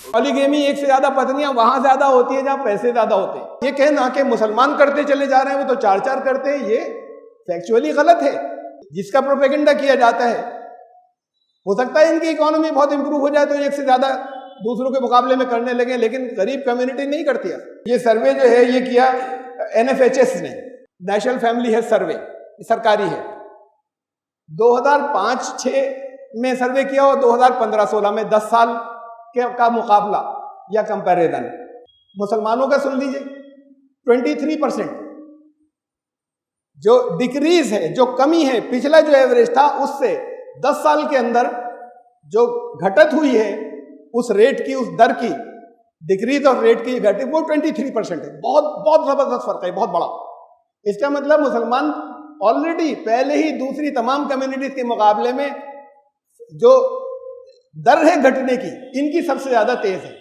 Polygamy, एक से ज्यादा पत्नियां वहां ज्यादा होती है जहां पैसे ज्यादा होते हैं। ये कहना कि मुसलमान करते चले जा रहे हैं, वो तो चार चार करते हैं, ये फैक्चुअली गलत है। जिसका प्रोपेगेंडा किया जाता है, हो सकता है इनकी इकोनॉमी बहुत इंप्रूव हो जाए तो एक से ज्यादा दूसरों के मुकाबले में करने लगे, लेकिन गरीब कम्युनिटी नहीं करती है। ये सर्वे जो है ये किया NFHS ने, नेशनल फैमिली हेल्थ सर्वे, सरकारी है। 2005-06 में सर्वे किया और 2015-16 में 10 साल का मुकाबला या कंपैरिजन। मुसलमानों का सुन लीजिए, 23% जो डिक्रीज है, जो कमी है, पिछला जो एवरेज था उससे 10 साल के अंदर जो घटत हुई है, उस रेट की, उस दर की, डिक्रीज और रेट की घटी, वो 23% है। बहुत बहुत जबरदस्त फर्क है, बहुत बड़ा। इसका मतलब मुसलमान ऑलरेडी पहले ही दूसरी तमाम कम्युनिटीज के मुकाबले में जो दर है घटने की, इनकी सबसे ज्यादा तेज है।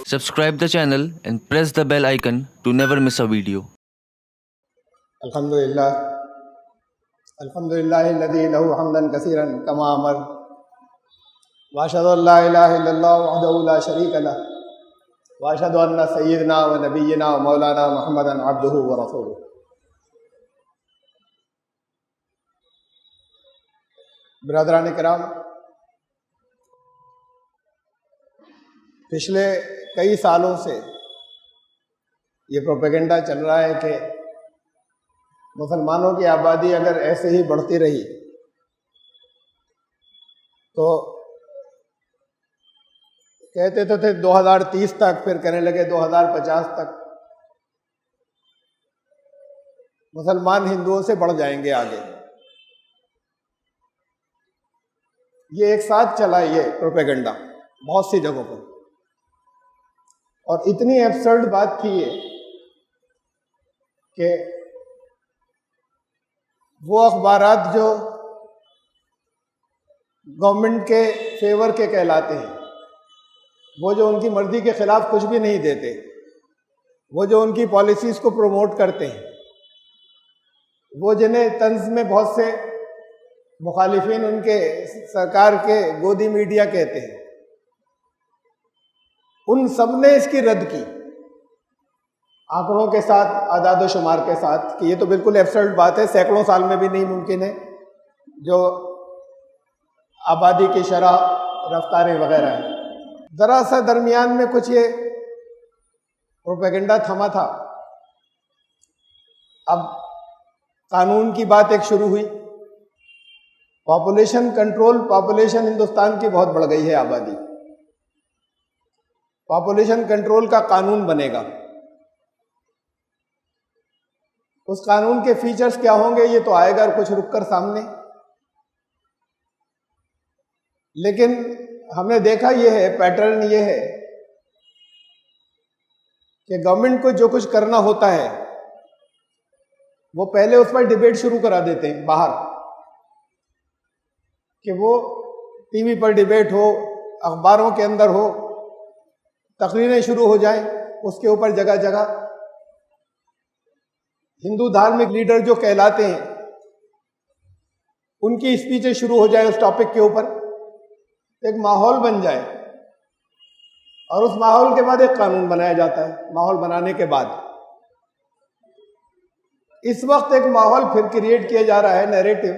Subscribe the channel and press the bell icon to never miss a video. अल्हम्दुलिल्लाह, अल्हम्दुलिल्लाहिल्लज़ी लहू हम्दन कसीरन कमा अमर, व अशहदु अल्ला इलाहा इल्लल्लाह वहदहू ला शरीका लह, व अशहदु अन्ना सय्यदना व नबिय्यना व मौलाना मुहम्मदन अब्दुहु व रसूलुहु। बिरादरान किराम, पिछले कई सालों से ये प्रोपेगेंडा चल रहा है कि मुसलमानों की आबादी अगर ऐसे ही बढ़ती रही तो कहते तो थे 2030 तक, फिर कहने लगे 2050 तक मुसलमान हिंदुओं से बढ़ जाएंगे आगे। ये एक साथ चला ये प्रोपेगेंडा बहुत सी जगहों पर, और इतनी एब्सर्ड बात थी ये कि वो अखबारात जो गवर्नमेंट के फेवर के कहलाते हैं, वो जो उनकी मर्जी के खिलाफ कुछ भी नहीं देते, वो जो उनकी पॉलिसीज को प्रमोट करते हैं, वो जिन्हें तंज में बहुत से मुखालिफिन उनके सरकार के गोदी मीडिया कहते हैं, उन सब ने इसकी रद्द की आंकड़ों के साथ, आदाद शुमार के साथ, कि ये तो बिल्कुल एब्सर्ड बात है, सैकड़ों साल में भी नहीं मुमकिन है जो आबादी की शरह, रफ्तारें वगैरह हैं। जरा सा दरमियान में कुछ ये प्रोपेगेंडा थमा था। अब कानून की बात एक शुरू हुई, पॉपुलेशन कंट्रोल, पॉपुलेशन हिंदुस्तान की बहुत बढ़ गई है आबादी, पॉपुलेशन कंट्रोल का कानून बनेगा। उस कानून के फीचर्स क्या होंगे ये तो आएगा और कुछ रुक कर सामने, लेकिन हमने देखा ये है, पैटर्न ये है कि गवर्नमेंट को जो कुछ करना होता है वो पहले उस पर डिबेट शुरू करा देते हैं बाहर, कि वो टीवी पर डिबेट हो, अखबारों के अंदर हो, तकरीरें शुरू हो जाएं, उसके ऊपर जगह जगह हिंदू धार्मिक लीडर जो कहलाते हैं उनकी स्पीचें शुरू हो जाए उस टॉपिक के ऊपर, एक माहौल बन जाए, और उस माहौल के बाद एक कानून बनाया जाता है। माहौल बनाने के बाद इस वक्त एक माहौल फिर क्रिएट किया जा रहा है, नैरेटिव,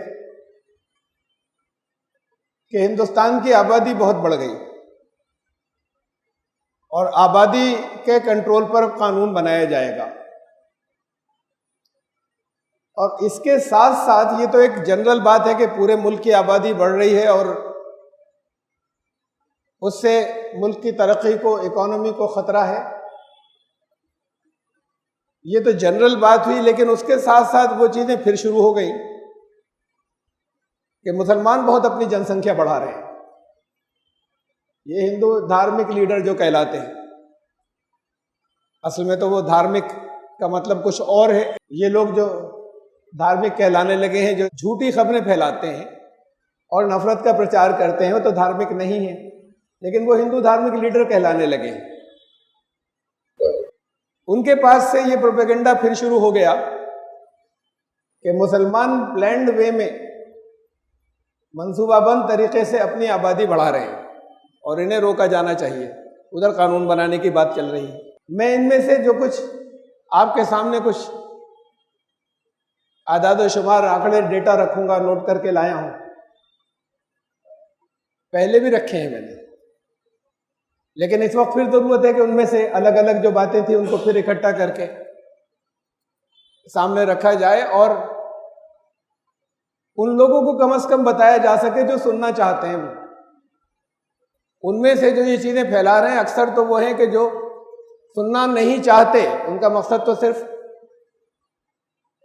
कि हिंदुस्तान की आबादी बहुत बढ़ गई और आबादी के कंट्रोल पर कानून बनाया जाएगा। और इसके साथ साथ ये तो एक जनरल बात है कि पूरे मुल्क की आबादी बढ़ रही है और उससे मुल्क की तरक्की को, इकोनॉमी को खतरा है, ये तो जनरल बात हुई। लेकिन उसके साथ साथ वो चीजें फिर शुरू हो गई कि मुसलमान बहुत अपनी जनसंख्या बढ़ा रहे हैं। ये हिंदू धार्मिक लीडर जो कहलाते हैं, असल में तो वो धार्मिक का मतलब कुछ और है। ये लोग जो धार्मिक कहलाने लगे हैं, जो झूठी खबरें फैलाते हैं और नफरत का प्रचार करते हैं, वो तो धार्मिक नहीं है, लेकिन वो हिंदू धार्मिक लीडर कहलाने लगे हैं। उनके पास से ये प्रोपेगेंडा फिर शुरू हो गया कि मुसलमान प्लैंड वे में, मंसूबाबंद तरीके से अपनी आबादी बढ़ा रहे हैं और इन्हें रोका जाना चाहिए। उधर कानून बनाने की बात चल रही है। मैं इनमें से जो कुछ आपके सामने कुछ आदाद शुमार आंकड़े डेटा रखूंगा, नोट करके लाया हूं, पहले भी रखे हैं मैंने, लेकिन इस वक्त फिर जरूरत है कि उनमें से अलग अलग जो बातें थी उनको फिर इकट्ठा करके सामने रखा जाए और उन लोगों को कम से कम बताया जा सके जो सुनना चाहते हैं। उनमें से जो ये चीजें फैला रहे हैं अक्सर तो वो हैं कि जो सुनना नहीं चाहते, उनका मकसद तो सिर्फ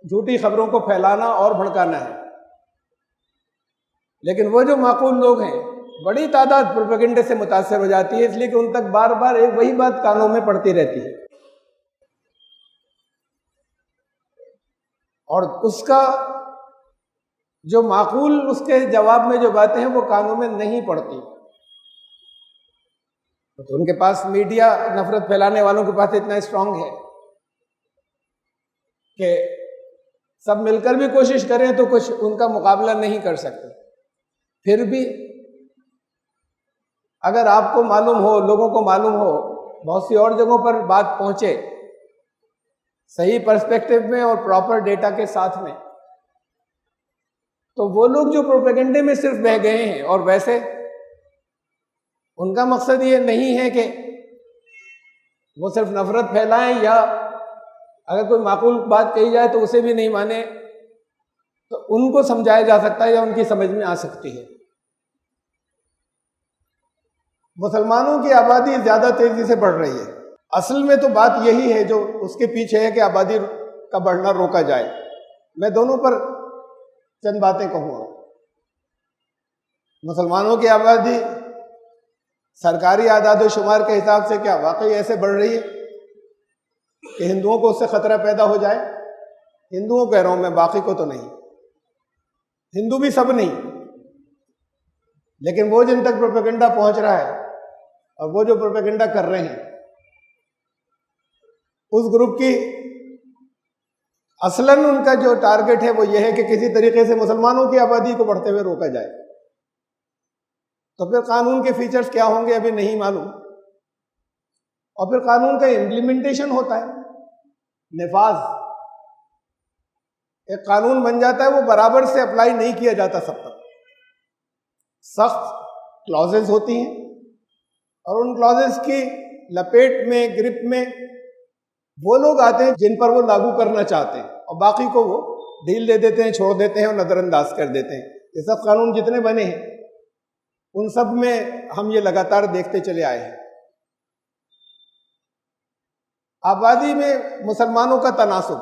झूठी खबरों को फैलाना और भड़काना है। लेकिन वो जो माकूल लोग हैं, बड़ी तादाद प्रोपेगेंडे से मुतासर हो जाती है, इसलिए कि उन तक बार बार एक वही बात कानों में पड़ती रहती है और उसका जो माकूल उसके जवाब में जो बातें हैं वो कानों में नहीं पड़ती। तो उनके पास मीडिया नफरत फैलाने वालों के पास इतना स्ट्रांग है कि सब मिलकर भी कोशिश करें तो कुछ उनका मुकाबला नहीं कर सकते। फिर भी अगर आपको मालूम हो, लोगों को मालूम हो, बहुत सी और जगहों पर बात पहुंचे सही पर्सपेक्टिव में और प्रॉपर डेटा के साथ में, तो वो लोग जो प्रोपेगेंडे में सिर्फ बह गए हैं और वैसे उनका मकसद ये नहीं है कि वो सिर्फ नफरत फैलाएं या अगर कोई माकूल बात कही जाए तो उसे भी नहीं माने, तो उनको समझाया जा सकता है या उनकी समझ में आ सकती है। मुसलमानों की आबादी ज्यादा तेजी से बढ़ रही है। असल में तो बात यही है जो उसके पीछे है कि आबादी का बढ़ना रोका जाए। मैं दोनों पर चंद बातें कहूँगा। मुसलमानों की आबादी सरकारी आदाद शुमार के हिसाब से क्या वाकई ऐसे बढ़ रही है कि हिंदुओं को उससे खतरा पैदा हो जाए? हिंदुओं कह रहा हूं मैं, बाकी को तो नहीं। हिंदू भी सब नहीं, लेकिन वो जिन तक प्रोपेगेंडा पहुंच रहा है और वो जो प्रोपेगेंडा कर रहे हैं, उस ग्रुप की असलन उनका जो टारगेट है वो ये है कि किसी तरीके से मुसलमानों की आबादी को बढ़ते हुए रोका जाए। तो फिर कानून के फीचर्स क्या होंगे अभी नहीं मालूम, और फिर कानून का इम्प्लीमेंटेशन होता है, निफाज। एक कानून बन जाता है, वो बराबर से अप्लाई नहीं किया जाता सब तक। सख्त क्लॉजेस होती हैं और उन क्लॉजेस की लपेट में, ग्रिप में वो लोग आते हैं जिन पर वो लागू करना चाहते हैं, और बाकी को वो ढील दे देते हैं, छोड़ देते हैं और नजरअंदाज कर देते हैं। ये सब कानून जितने बने हैं उन सब में हम ये लगातार देखते चले आए हैं। आबादी में मुसलमानों का तनासुब,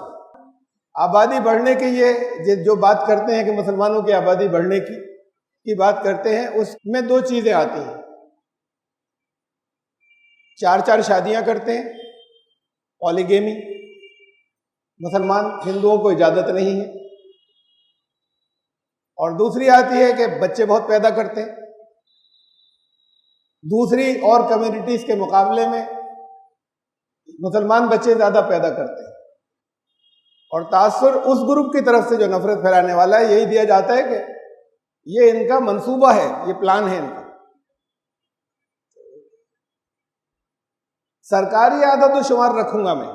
आबादी बढ़ने की ये जो बात करते हैं कि मुसलमानों की आबादी बढ़ने की बात करते हैं, उसमें दो चीजें आती हैं। 4-4 शादियां करते हैं, पॉलीगेमी, मुसलमान हिंदुओं को इजाजत नहीं है। और दूसरी आती है कि बच्चे बहुत पैदा करते हैं, दूसरी और कम्युनिटीज के मुकाबले में मुसलमान बच्चे ज्यादा पैदा करते हैं। और तासुर उस ग्रुप की तरफ से जो नफरत फैलाने वाला है, यही दिया जाता है कि ये इनका मंसूबा है, ये प्लान है इनका। सरकारी आदत और शुमार रखूंगा मैं,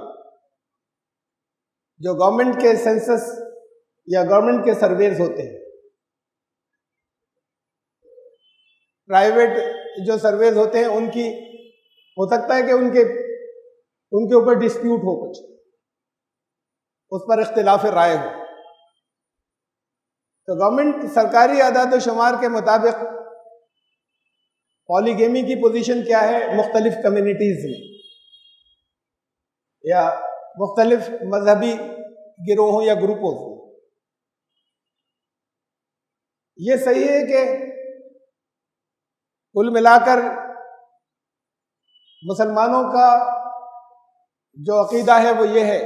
जो गवर्नमेंट के सेंसस या गवर्नमेंट के सर्वेज होते हैं। प्राइवेट जो सर्वेज होते हैं उनकी हो सकता है कि उनके ऊपर डिस्प्यूट हो, कुछ उस पर इख्तिलाफ राय हो। तो गवर्नमेंट सरकारी आदाद व शुमार के मुताबिक पॉलीगेमी की पोजीशन क्या है मुख्तलिफ कम्युनिटीज में या मुख्तलिफ मजहबी गिरोहों या ग्रुपों में। ये सही है कि कुल मिलाकर मुसलमानों का जो अकीदा है वो ये है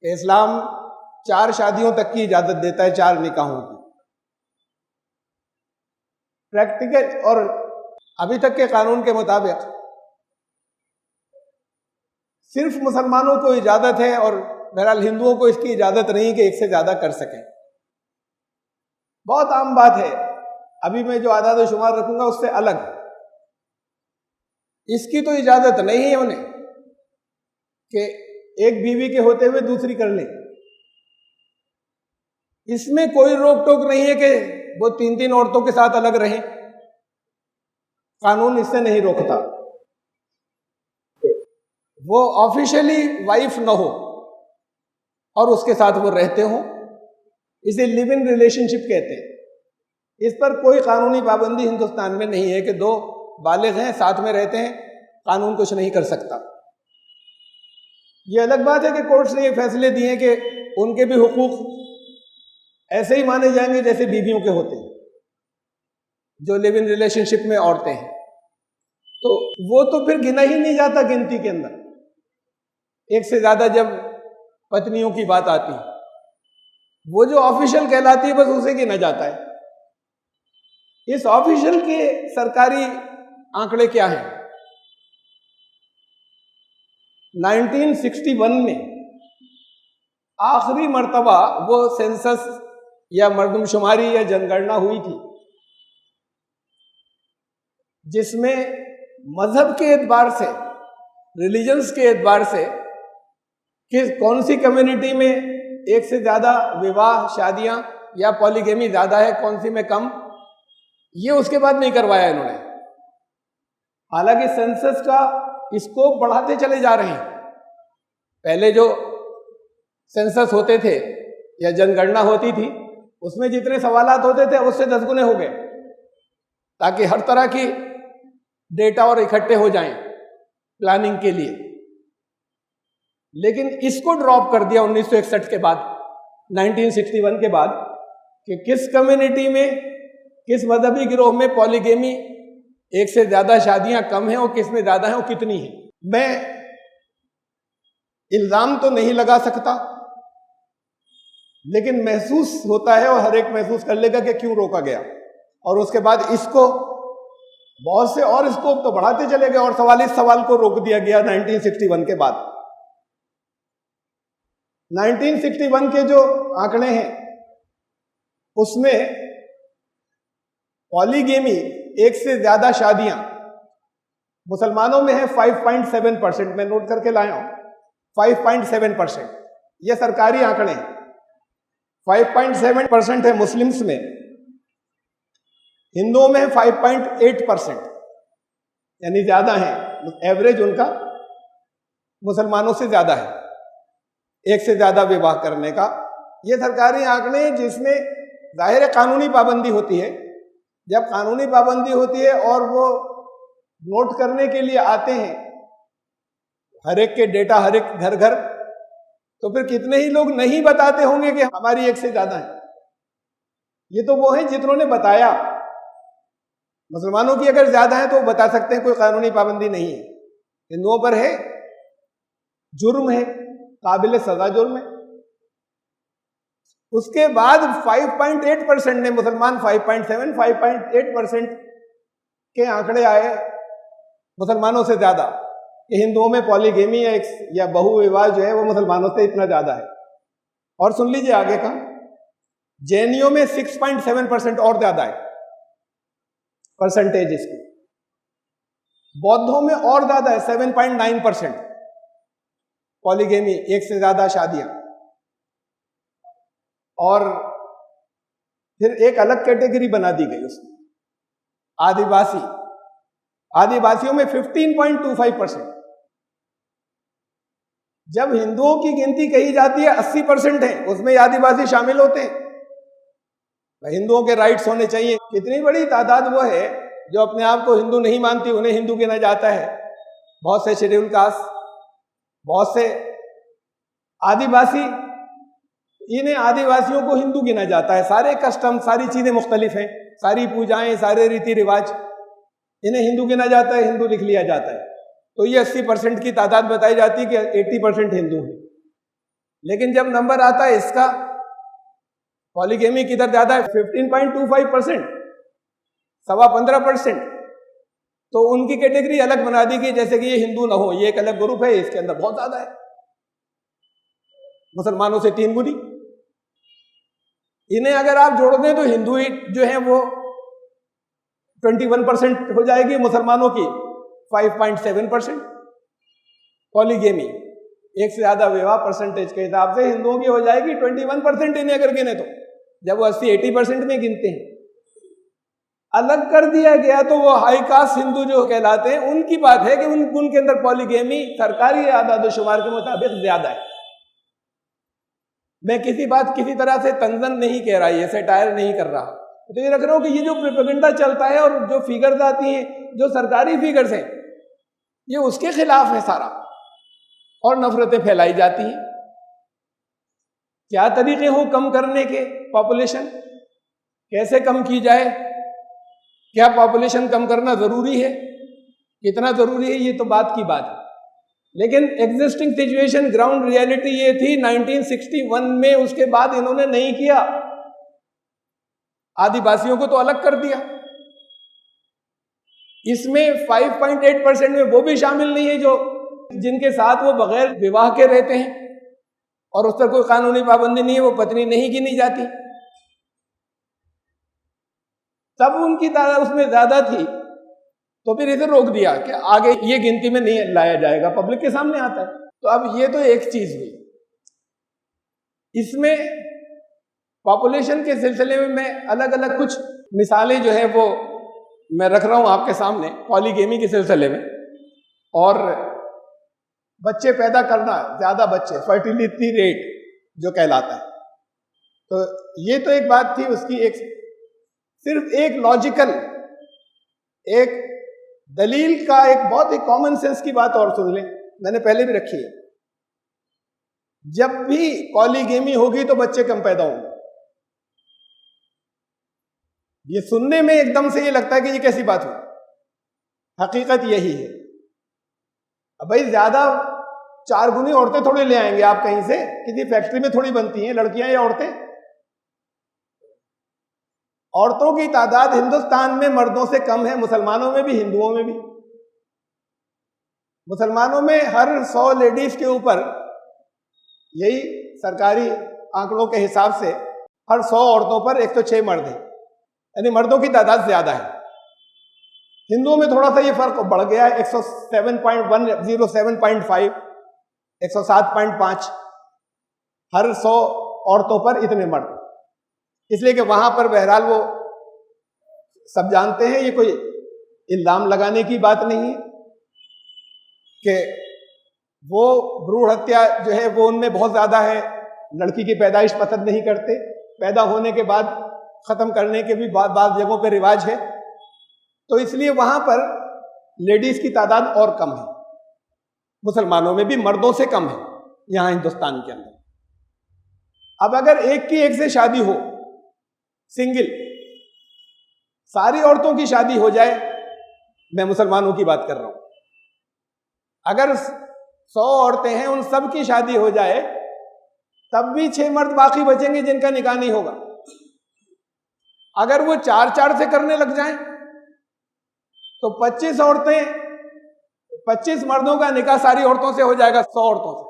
कि इस्लाम 4 शादियों तक की इजाजत देता है, 4 निकाहों की। प्रैक्टिकल और अभी तक के कानून के मुताबिक सिर्फ मुसलमानों को इजाजत है और बहरहाल हिंदुओं को इसकी इजाजत नहीं कि एक से ज्यादा कर सकें। बहुत आम बात है। अभी मैं जो आदाद शुमार रखूंगा उससे अलग, इसकी तो इजाजत नहीं है उन्हें कि एक बीवी के होते हुए दूसरी कर ले। इसमें कोई रोक टोक नहीं है कि वो 3-3 औरतों के साथ अलग रहें, कानून इससे नहीं रोकता। वो ऑफिशियली वाइफ न हो और उसके साथ वो रहते हो, इसे लिव इन रिलेशनशिप कहते हैं। इस पर कोई कानूनी पाबंदी हिंदुस्तान में नहीं है कि दो बालिग हैं, साथ में रहते हैं, कानून कुछ नहीं कर सकता। ये अलग बात है कि कोर्ट्स ने ये फैसले दिए कि उनके भी हुकूक ऐसे ही माने जाएंगे जैसे बीवियों के होते हैं, जो लिव इन रिलेशनशिप में औरतें हैं। तो वो तो फिर गिना ही नहीं जाता गिनती के अंदर। एक से ज्यादा जब पत्नियों की बात आती है, वो जो ऑफिशियल कहलाती है बस उसे गिना जाता है। इस ऑफिशियल के सरकारी आंकड़े क्या हैं? 1961 में आखिरी मर्तबा वो सेंसस या मर्दमशुमारी या जनगणना हुई थी, जिसमें मजहब के एतबार से, रिलीजन्स के एतबार से कि कौन सी कम्युनिटी में एक से ज्यादा विवाह शादियां या पॉलीगेमी ज्यादा है, कौन सी में कम, ये उसके बाद नहीं करवाया इन्होंने। हालांकि सेंसस का स्कोप बढ़ाते चले जा रहे हैं। पहले जो सेंसस होते थे या जनगणना होती थी, उसमें जितने सवालात होते थे उससे 10 गुने हो गए, ताकि हर तरह की डेटा और इकट्ठे हो जाएं प्लानिंग के लिए। लेकिन इसको ड्रॉप कर दिया 1961 के बाद, 1961 के बाद, कि किस कम्युनिटी में, किस मजहबी गिरोह में पॉलीगेमी, एक से ज्यादा शादियां कम हैं और किस में ज्यादा हैं और कितनी हैं। मैं इल्जाम तो नहीं लगा सकता, लेकिन महसूस होता है और हर एक महसूस कर लेगा कि क्यों रोका गया। और उसके बाद इसको बहुत से और स्कोप तो बढ़ाते चले गए और 44 सवाल को रोक दिया गया 1961 के बाद। 1961 के जो आंकड़े हैं उसमें पॉलीगेमी, एक से ज्यादा शादियां, मुसलमानों में है 5.7%। मैं नोट करके लाया हूं, 5.7%। ये सरकारी आंकड़े हैं। 5.7% है मुस्लिम्स में, हिंदुओं में 5.8%, यानी ज्यादा है। एवरेज उनका मुसलमानों से ज्यादा है, एक से ज्यादा विवाह करने का। ये सरकारी आंकड़े हैं, जिसमें जाहिर है कानूनी पाबंदी होती है। जब कानूनी पाबंदी होती है और वो नोट करने के लिए आते हैं हर एक के डेटा, हर एक घर घर, तो फिर कितने ही लोग नहीं बताते होंगे कि हमारी एक से ज्यादा है। ये तो वो हैं जिन्होंने बताया। मुसलमानों की अगर ज्यादा है तो वो बता सकते हैं, कोई कानूनी पाबंदी नहीं है। हिंदुओं पर है, जुर्म है, काबिल सजा जुर्म है। उसके बाद 5.8% ने, मुसलमान 5.7, 5.8% के आंकड़े आए मुसलमानों से ज्यादा, कि हिंदुओं में पॉलीगेमी या बहुविवाह जो है वो मुसलमानों से इतना ज्यादा है। और सुन लीजिए आगे का, जैनियों में 6.7% और ज्यादा है परसेंटेज इसकी। बौद्धों में और ज्यादा है, 7.9% पॉलीगेमी, एक से ज्यादा शादियां। और फिर एक अलग कैटेगरी बना दी गई उसमें, आदिवासी। आदिवासियों में 15.25%। जब हिंदुओं की गिनती कही जाती है 80% है, उसमें आदिवासी शामिल होते हैं। हिंदुओं के राइट्स होने चाहिए। कितनी बड़ी तादाद वो है जो अपने आप को हिंदू नहीं मानती, उन्हें हिंदू गिना जाता है। बहुत से शेड्यूल कास्ट, बहुत से आदिवासी, इन्हें आदिवासियों को हिंदू गिना जाता है। सारे कस्टम, सारी चीजें मुख्तलिफ हैं, सारी पूजाएं, सारे रीति रिवाज, इन्हें हिंदू गिना जाता है, हिंदू लिख लिया जाता है। तो ये 80% की तादाद बताई जाती है कि 80% हिंदू है। लेकिन जब नंबर आता है इसका, पॉलीगेमी किधर ज्यादा है, 15.25%, 15.25%, तो उनकी कैटेगरी अलग बना दी गई, जैसे कि ये हिंदू ना हो, ये एक अलग ग्रुप है, इसके अंदर बहुत ज्यादा है, मुसलमानों से 3 गुनी। इन्हें अगर आप जोड़ दें तो हिंदू ही जो है वो 21% हो जाएगी, मुसलमानों की 5.7%। पॉलीगेमी, एक से ज्यादा विवाह परसेंटेज के हिसाब से हिंदुओं की हो जाएगी 21% इन्हें अगर गिने तो, जब वो 80-80% में गिनते हैं। अलग कर दिया गया तो वो हाई कास्ट हिंदू जो कहलाते हैं उनकी बात है कि उनके अंदर पॉलीगेमी सरकारी आदादोशुमार के मुताबिक ज्यादा है। मैं किसी तरह से तंजन नहीं कह रहा, ये सेटायर नहीं कर रहा, तो ये रख रहा हूं कि ये जो प्रोपेगेंडा चलता है और जो फिगर्स आती हैं, जो सरकारी फिगर्स हैं, ये उसके खिलाफ है सारा, और नफरतें फैलाई जाती हैं। क्या तरीके हो कम करने के? पॉपुलेशन कैसे कम की जाए? क्या पॉपुलेशन कम करना जरूरी है? कितना जरूरी है ये तो बात की बात है, लेकिन एग्जिस्टिंग सिचुएशन, ग्राउंड रियलिटी ये थी 1961 में। उसके बाद इन्होंने नहीं किया, आदिवासियों को तो अलग कर दिया। इसमें 5.8% में वो भी शामिल नहीं है जो जिनके साथ वो बगैर विवाह के रहते हैं और उस पर कोई कानूनी पाबंदी नहीं है, वो पत्नी नहीं गिनी जाती। तब उनकी तादाद उसमें ज्यादा थी, तो फिर इसे रोक दिया कि आगे ये गिनती में नहीं लाया जाएगा, पब्लिक के सामने आता है। तो अब ये तो एक चीज हुई। इसमें पॉपुलेशन के सिलसिले में मैं अलग अलग कुछ मिसालें जो है वो मैं रख रहा हूं आपके सामने पॉलीगेमी के सिलसिले में, और बच्चे पैदा करना, ज्यादा बच्चे, फर्टिलिटी रेट जो कहलाता है। तो ये तो एक बात थी उसकी, एक सिर्फ एक लॉजिकल, एक दलील का एक बहुत ही कॉमन सेंस की बात और सुन लें, मैंने पहले भी रखी है। जब भी पॉलीगेमी होगी तो बच्चे कम पैदा होंगे। ये सुनने में एकदम से ये लगता है कि ये कैसी बात हो, हकीकत यही है। अब भाई ज्यादा 4 गुनी औरतें थोड़ी ले आएंगे आप कहीं से, किसी फैक्ट्री में थोड़ी बनती हैं लड़कियां या औरतें। औरतों की तादाद हिंदुस्तान में मर्दों से कम है, मुसलमानों में भी, हिंदुओं में भी। मुसलमानों में हर 100 लेडीज के ऊपर, यही सरकारी आंकड़ों के हिसाब से, हर 100 औरतों पर 106 मर्द हैं, यानी मर्दों की तादाद ज्यादा है। हिंदुओं में थोड़ा सा ये फर्क बढ़ गया है, 107.1, 107.5, 107.5 हर 100 औरतों पर इतने मर्द। इसलिए कि वहां पर बहरहाल वो सब जानते हैं, ये कोई इल्जाम लगाने की बात नहीं है कि वो भ्रूण हत्या जो है वो उनमें बहुत ज्यादा है, लड़की की पैदाइश पसंद नहीं करते, पैदा होने के बाद खत्म करने के भी बाद जगहों पे रिवाज है, तो इसलिए वहां पर लेडीज की तादाद और कम है। मुसलमानों में भी मर्दों से कम है यहां हिंदुस्तान के अंदर। अब अगर एक की एक से शादी हो, सिंगल, सारी औरतों की शादी हो जाए, मैं मुसलमानों की बात कर रहा हूं, अगर 100 औरतें हैं उन सब की शादी हो जाए, तब भी 6 मर्द बाकी बचेंगे जिनका निकाह नहीं होगा। अगर वो 4-4 से करने लग जाएं तो 25 औरतें, 25 मर्दों का निकाह सारी औरतों से हो जाएगा, 100 औरतों से,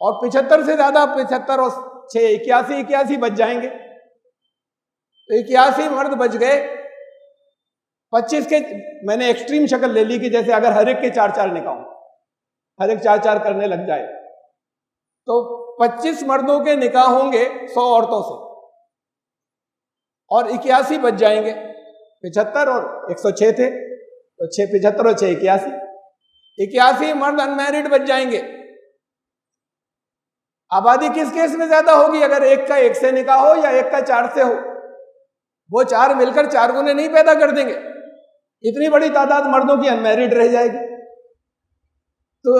और 75 से ज्यादा, 75 और 6 81 बच जाएंगे। तो 81 मर्द बच गए। 25 के मैंने एक्सट्रीम शक्ल ले ली कि जैसे अगर हर एक के 4-4 निकाह, हर एक 4-4 करने लग जाए तो 25 मर्दों के निकाह होंगे 100 औरतों से, और 81 बच जाएंगे। 75 और 106 थे, तो 6 75 और 6 81 मर्द अनमैरिड बच जाएंगे। आबादी किस केस में ज्यादा होगी? अगर एक का 1 से निकाह हो या एक का 4 से हो, वो 4 मिलकर 4 गुने नहीं पैदा कर देंगे, इतनी बड़ी तादाद मर्दों की अनमैरिड रह जाएगी। तो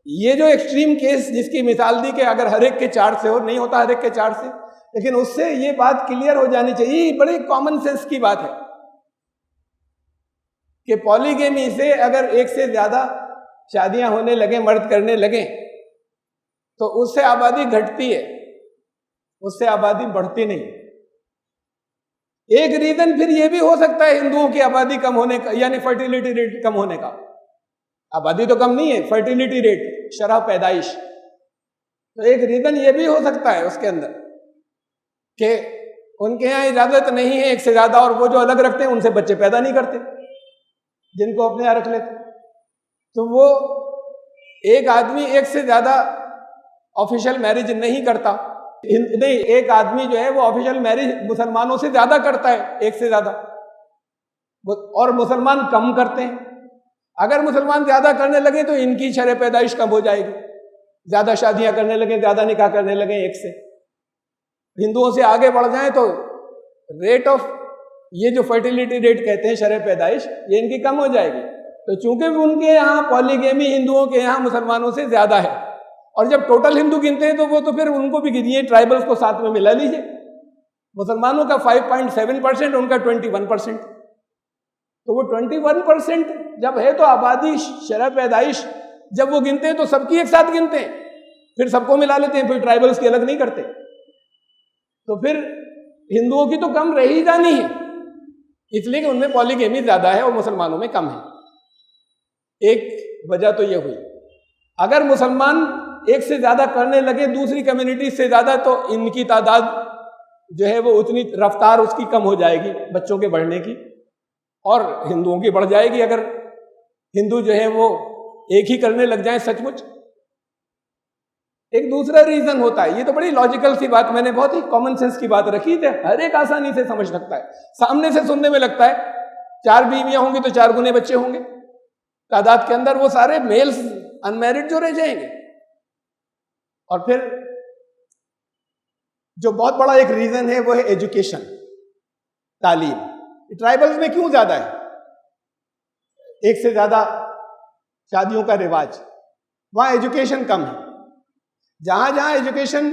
ये जो एक्सट्रीम केस जिसकी मिसाल दी कि अगर हर एक के 4 से हो, नहीं होता हर एक के 4 से, लेकिन उससे ये बात क्लियर हो जानी चाहिए, ये बड़ी कॉमन सेंस की बात है कि पॉलीगेमी से अगर एक से ज्यादा शादियां होने लगे, मर्द करने लगे, तो उससे आबादी घटती है, उससे आबादी बढ़ती नहीं। एक रीजन फिर यह भी हो सकता है हिंदुओं की आबादी कम होने का, यानी फर्टिलिटी रेट कम होने का। आबादी तो कम नहीं है, फर्टिलिटी रेट, शरह पैदाइश, तो एक रीजन यह भी हो सकता है उसके अंदर कि उनके यहाँ इजाजत नहीं है एक से ज्यादा, और वो जो अलग रखते हैं उनसे बच्चे पैदा नहीं करते। जिनको अपने यहाँ रख लेते। तो वो एक आदमी एक से ज्यादा ऑफिशियल मैरिज नहीं करता, नहीं, एक आदमी जो है वो ऑफिशियल मैरिज मुसलमानों से ज्यादा करता है, एक से ज्यादा, और मुसलमान कम करते हैं। अगर मुसलमान ज्यादा करने लगे तो इनकी शरह पैदाइश कम हो जाएगी, ज्यादा शादियां करने लगे, ज्यादा निकाह करने लगे एक से। हिंदुओं से आगे बढ़ जाएं तो रेट ऑफ, ये जो फर्टिलिटी रेट कहते हैं शरह पैदाइश, ये इनकी कम हो जाएगी। तो चूंकि उनके यहाँ पॉलीगेमी हिंदुओं के यहाँ मुसलमानों से ज्यादा है, और जब टोटल हिंदू गिनते हैं तो वो तो फिर उनको भी गिनिए, ट्राइबल्स को साथ में मिला लीजिए। मुसलमानों का 5.7%, उनका 21%। तो वो 21% जब है तो आबादी शरह पैदाइश जब वो गिनते हैं तो सबकी एक साथ गिनते हैं, फिर सबको मिला लेते हैं, फिर ट्राइबल्स की अलग नहीं करते। तो फिर हिंदुओं की तो कम रह ही जानी है, इसलिए कि उनमें पॉलीगेमी ज्यादा है और मुसलमानों में कम है। एक वजह तो ये हुई। अगर मुसलमान एक से ज्यादा करने लगे दूसरी कम्युनिटी से ज्यादा, तो इनकी तादाद जो है वो उतनी रफ्तार उसकी कम हो जाएगी बच्चों के बढ़ने की, और हिंदुओं की बढ़ जाएगी अगर हिंदू जो है वो एक ही करने लग जाए सचमुच। एक दूसरा रीजन होता है, ये तो बड़ी लॉजिकल सी बात, मैंने बहुत ही कॉमन सेंस की बात रखी थी, हर एक आसानी से समझ सकता है। सामने से सुनने में लगता है 4 बीवियां होंगी तो 4 गुने बच्चे होंगे तादाद के अंदर, वो सारे मेल्स अनमैरिड जो रह जाएंगे। और फिर जो बहुत बड़ा एक रीजन है वो है एजुकेशन, तालीम। ट्राइबल्स में क्यों ज्यादा है एक से ज्यादा शादियों का रिवाज? वहां एजुकेशन कम है। जहां जहां एजुकेशन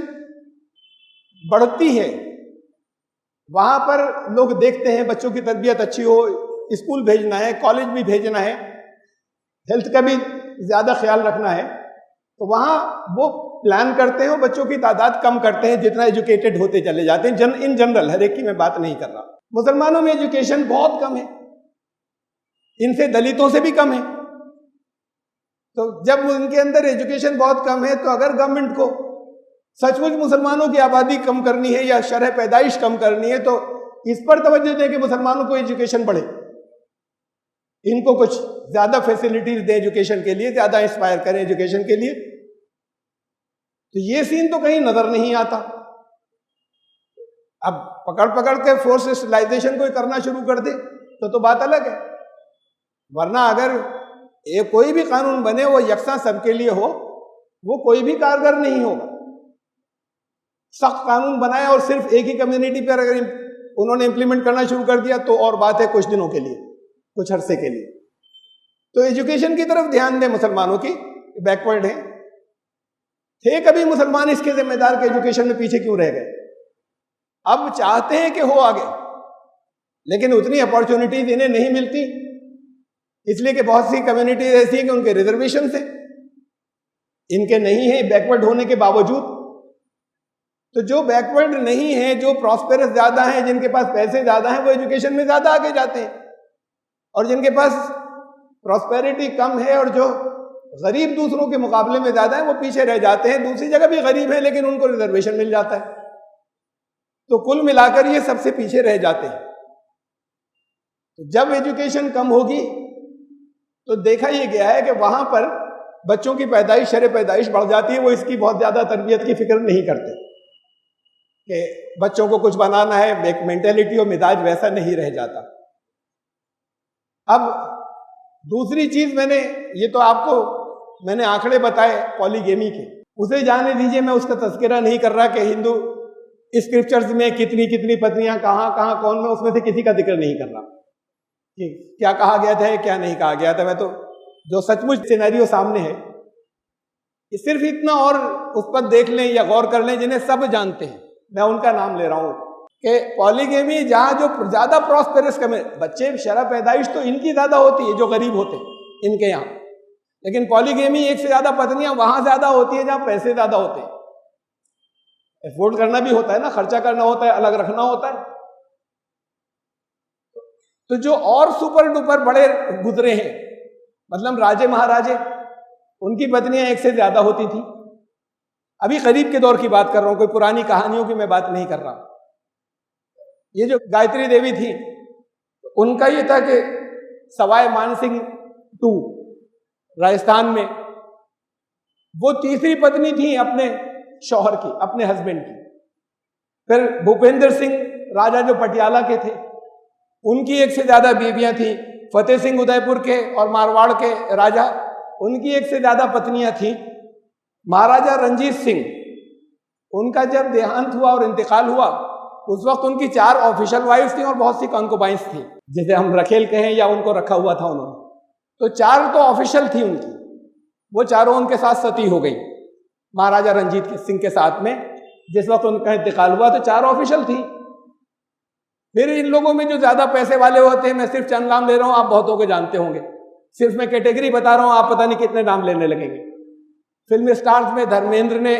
बढ़ती है वहां पर लोग देखते हैं बच्चों की तरबियत अच्छी हो, स्कूल भेजना है, कॉलेज भी भेजना है, हेल्थ का भी ज्यादा ख्याल रखना है, तो वहां वो प्लान करते हैं और बच्चों की तादाद कम करते हैं जितना एजुकेटेड होते चले जाते हैं। इन जनरल, हर एक की मैं बात नहीं कर रहा। मुसलमानों में एजुकेशन बहुत कम है, इनसे दलितों से भी कम है। तो जब उनके अंदर एजुकेशन बहुत कम है, तो अगर गवर्नमेंट को सचमुच मुसलमानों की आबादी कम करनी है या शरह पैदाइश कम करनी है, तो इस पर तवज्जो दें कि मुसलमानों को एजुकेशन बढ़े, इनको कुछ ज्यादा फैसिलिटीज दें एजुकेशन के लिए, ज्यादा इंस्पायर करें एजुकेशन के लिए। तो ये सीन तो कहीं नजर नहीं आता। अब पकड़ पकड़ के फोर्सलाइजेशन को करना शुरू कर दे तो बात अलग है, वरना अगर ये कोई भी कानून बने वो यकसा सबके लिए हो, वो कोई भी कारगर नहीं होगा। सख्त कानून बनाए और सिर्फ एक ही कम्युनिटी पर अगर उन्होंने इंप्लीमेंट करना शुरू कर दिया तो और बात है, कुछ दिनों के लिए, कुछ अरसे के लिए। तो एजुकेशन की तरफ ध्यान दें मुसलमानों की, बैकवर्ड है। थे कभी मुसलमान इसके जिम्मेदार के एजुकेशन में पीछे क्यों रह गए? अब चाहते हैं कि हो आगे, लेकिन उतनी अपॉर्चुनिटीज इन्हें नहीं मिलती, इसलिए कि बहुत सी कम्युनिटीज ऐसी हैं कि उनके रिजर्वेशन से इनके नहीं है बैकवर्ड होने के बावजूद। तो जो बैकवर्ड नहीं है, जो प्रॉस्पेरस ज्यादा है, जिनके पास पैसे ज्यादा हैं, वो एजुकेशन में ज्यादा आगे जाते हैं, और जिनके पास प्रॉस्पेरिटी कम है और जो गरीब दूसरों के मुकाबले में ज्यादा है, वो पीछे रह जाते हैं। दूसरी जगह भी गरीब है लेकिन उनको रिजर्वेशन मिल जाता है। तो कुल मिलाकर ये सबसे पीछे रह जाते हैं। तो जब एजुकेशन कम होगी तो देखा यह गया है कि वहां पर बच्चों की पैदाइश, शरह पैदाइश बढ़ जाती है। वो इसकी बहुत ज्यादा तरबियत की फिक्र नहीं करते कि बच्चों को कुछ बनाना है, एक मेंटेलिटी और मिजाज वैसा नहीं रह जाता। अब दूसरी चीज ये तो आपको मैंने आंकड़े बताए पॉलीगेमी के, उसे जाने दीजिए, मैं उसका तस्करा नहीं कर रहा कि हिंदू स्क्रिप्चर्स में कितनी कितनी पत्नियां कहां कहां कौन, में उसमें से किसी का जिक्र नहीं कर रहा कि क्या कहा गया था क्या नहीं कहा गया था। मैं तो जो सचमुच सिनेरियो सामने है, सिर्फ इतना और उस पर देख लें या गौर कर लें जिन्हें सब जानते हैं, मैं उनका नाम ले रहा हूं कि पॉलीगेमी जहां जो ज्यादा प्रॉस्पेरस बच्चे, शरह पैदाइश तो इनकी ज्यादा होती है जो गरीब होते हैं इनके यहाँ, लेकिन पॉलीगेमी एक से ज्यादा पत्नियां वहां ज्यादा होती है जहां पैसे ज्यादा होते हैं। एफोर्ड करना भी होता है ना, खर्चा करना होता है, अलग रखना होता है। तो जो और सुपर डुपर बड़े गुजरे हैं, मतलब राजे महाराजे, उनकी पत्नियां एक से ज्यादा होती थी। अभी करीब के दौर की बात कर रहा हूं, कोई पुरानी कहानियों की मैं बात नहीं कर रहा। ये जो गायत्री देवी थी, उनका ये था कि सवाई मानसिंह 2 राजस्थान में, वो तीसरी पत्नी थी अपने शौहर की, अपने हस्बैंड की। फिर भूपेंद्र सिंह राजा जो पटियाला के थे, उनकी एक से ज्यादा बीवियां थी। फतेह सिंह उदयपुर के और मारवाड़ के राजा, उनकी एक से ज्यादा पत्नियां थी। महाराजा रंजीत सिंह, उनका जब देहांत हुआ और इंतकाल हुआ, उस वक्त उनकी 4 ऑफिशियल वाइफ्स थी और बहुत सी कंकुबाइंस थी, जिसे हम रखेल कहें या उनको रखा हुआ था उन्होंने। तो 4 तो ऑफिशियल थी उनकी, वो चारों उनके साथ सती हो गई महाराजा रंजीत सिंह के साथ में। जिस वक्त उनका इंतकाल हुआ तो 4 ऑफिशियल थी। फिर इन लोगों में जो ज्यादा पैसे वाले होते हैं, मैं सिर्फ चंद नाम ले रहा हूं, आप बहुतों को जानते होंगे, सिर्फ मैं कैटेगरी बता रहा हूं, आप पता नहीं कितने नाम लेने लगेंगे। फिल्म स्टार्स में धर्मेंद्र ने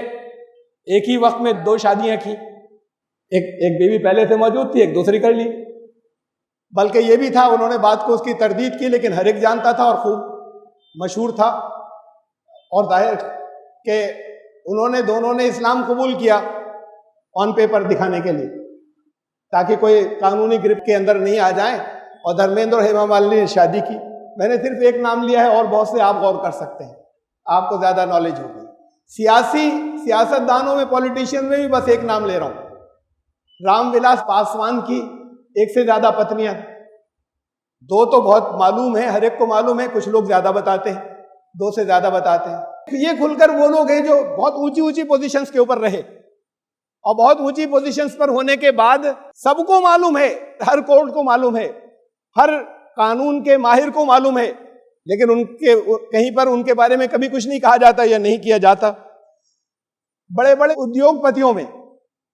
एक ही वक्त में 2 शादियां की, एक बीवी पहले से मौजूद थी, एक दूसरी कर ली। बल्कि ये भी था, उन्होंने बात को उसकी तरदीद की, लेकिन हर एक जानता था और खूब मशहूर था। और जाहिर के उन्होंने दोनों ने इस्लाम कबूल किया ऑन पेपर दिखाने के लिए, ताकि कोई कानूनी गिरफ्त के अंदर नहीं आ जाए। और धर्मेंद्र और हेमा मालिनी ने शादी की। मैंने सिर्फ एक नाम लिया है और बहुत से आप गौर कर सकते हैं, आपको ज्यादा नॉलेज होगी। सियासतदानों में, पॉलिटिशियन में भी बस एक नाम ले रहा हूं, रामविलास पासवान की एक से ज्यादा पत्नियां, 2 तो बहुत मालूम है, हर एक को मालूम है, कुछ लोग ज्यादा बताते हैं, 2 से ज्यादा बताते हैं। ये खुलकर वो लोग हैं जो बहुत ऊंची ऊंची पोजीशंस के ऊपर रहे, और बहुत ऊंची पोजीशंस पर होने के बाद सबको मालूम है, हर कोर्ट को मालूम है, हर कानून के माहिर को मालूम है, लेकिन उनके कहीं पर उनके बारे में कभी कुछ नहीं कहा जाता या नहीं किया जाता। बड़े बड़े उद्योगपतियों में,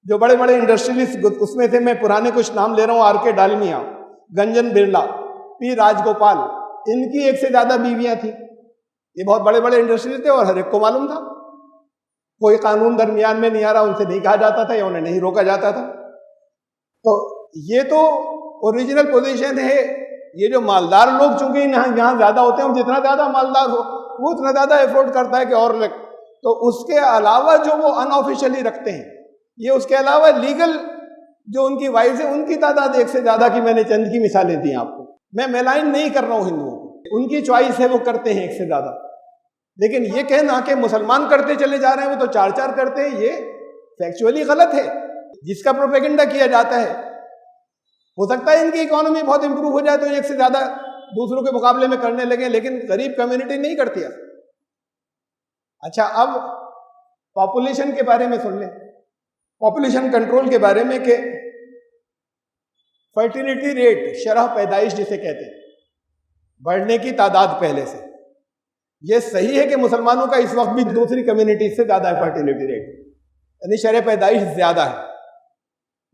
जो बड़े बड़े इंडस्ट्रियलिस्ट, उसमें से मैं पुराने कुछ नाम ले रहा हूं, आर.के. डालमिया, गंजन बिरला, पी. राजगोपाल, इनकी एक से ज्यादा बीवियां थी। ये बहुत बड़े बड़े इंडस्ट्रियलिस्ट थे और हर एक को मालूम था। कोई कानून दरमियान में नहीं आ रहा, उनसे नहीं कहा जाता था या उन्हें नहीं रोका जाता था। तो ये तो ओरिजिनल पोजीशन है। ये जो मालदार लोग, चूंकि यहाँ ज्यादा होते हैं, जितना ज्यादा मालदार हो वो उतना ज्यादा एफोर्ड करता है कि और तो उसके अलावा जो वो अनऑफिशियली रखते हैं, ये उसके अलावा लीगल जो उनकी वाइफ है, उनकी तादाद एक से ज्यादा की मैंने चंद की मिसालें दी आपको। मैं मेलाइन नहीं कर रहा हूं हिंदुओं को, उनकी चॉइस है, वो करते हैं एक से ज्यादा। लेकिन ये कहना कि मुसलमान करते चले जा रहे हैं, वो तो 4-4 करते हैं, ये फैक्चुअली गलत है। जिसका प्रोपेगेंडा किया जाता है, हो सकता है इनकी इकोनॉमी बहुत इंप्रूव हो जाए तो एक से ज्यादा दूसरों के मुकाबले में करने लगे, लेकिन गरीब कम्युनिटी नहीं करती है। अच्छा, अब पॉपुलेशन के बारे में सुन लें, पॉपुलेशन कंट्रोल के बारे में, कि फर्टिलिटी रेट, शरह पैदाइश जिसे कहते हैं, बढ़ने की तादाद पहले से, यह सही है कि मुसलमानों का इस वक्त भी दूसरी कम्युनिटी से ज्यादा है फर्टिलिटी रेट, यानी शरह पैदाइश ज्यादा है।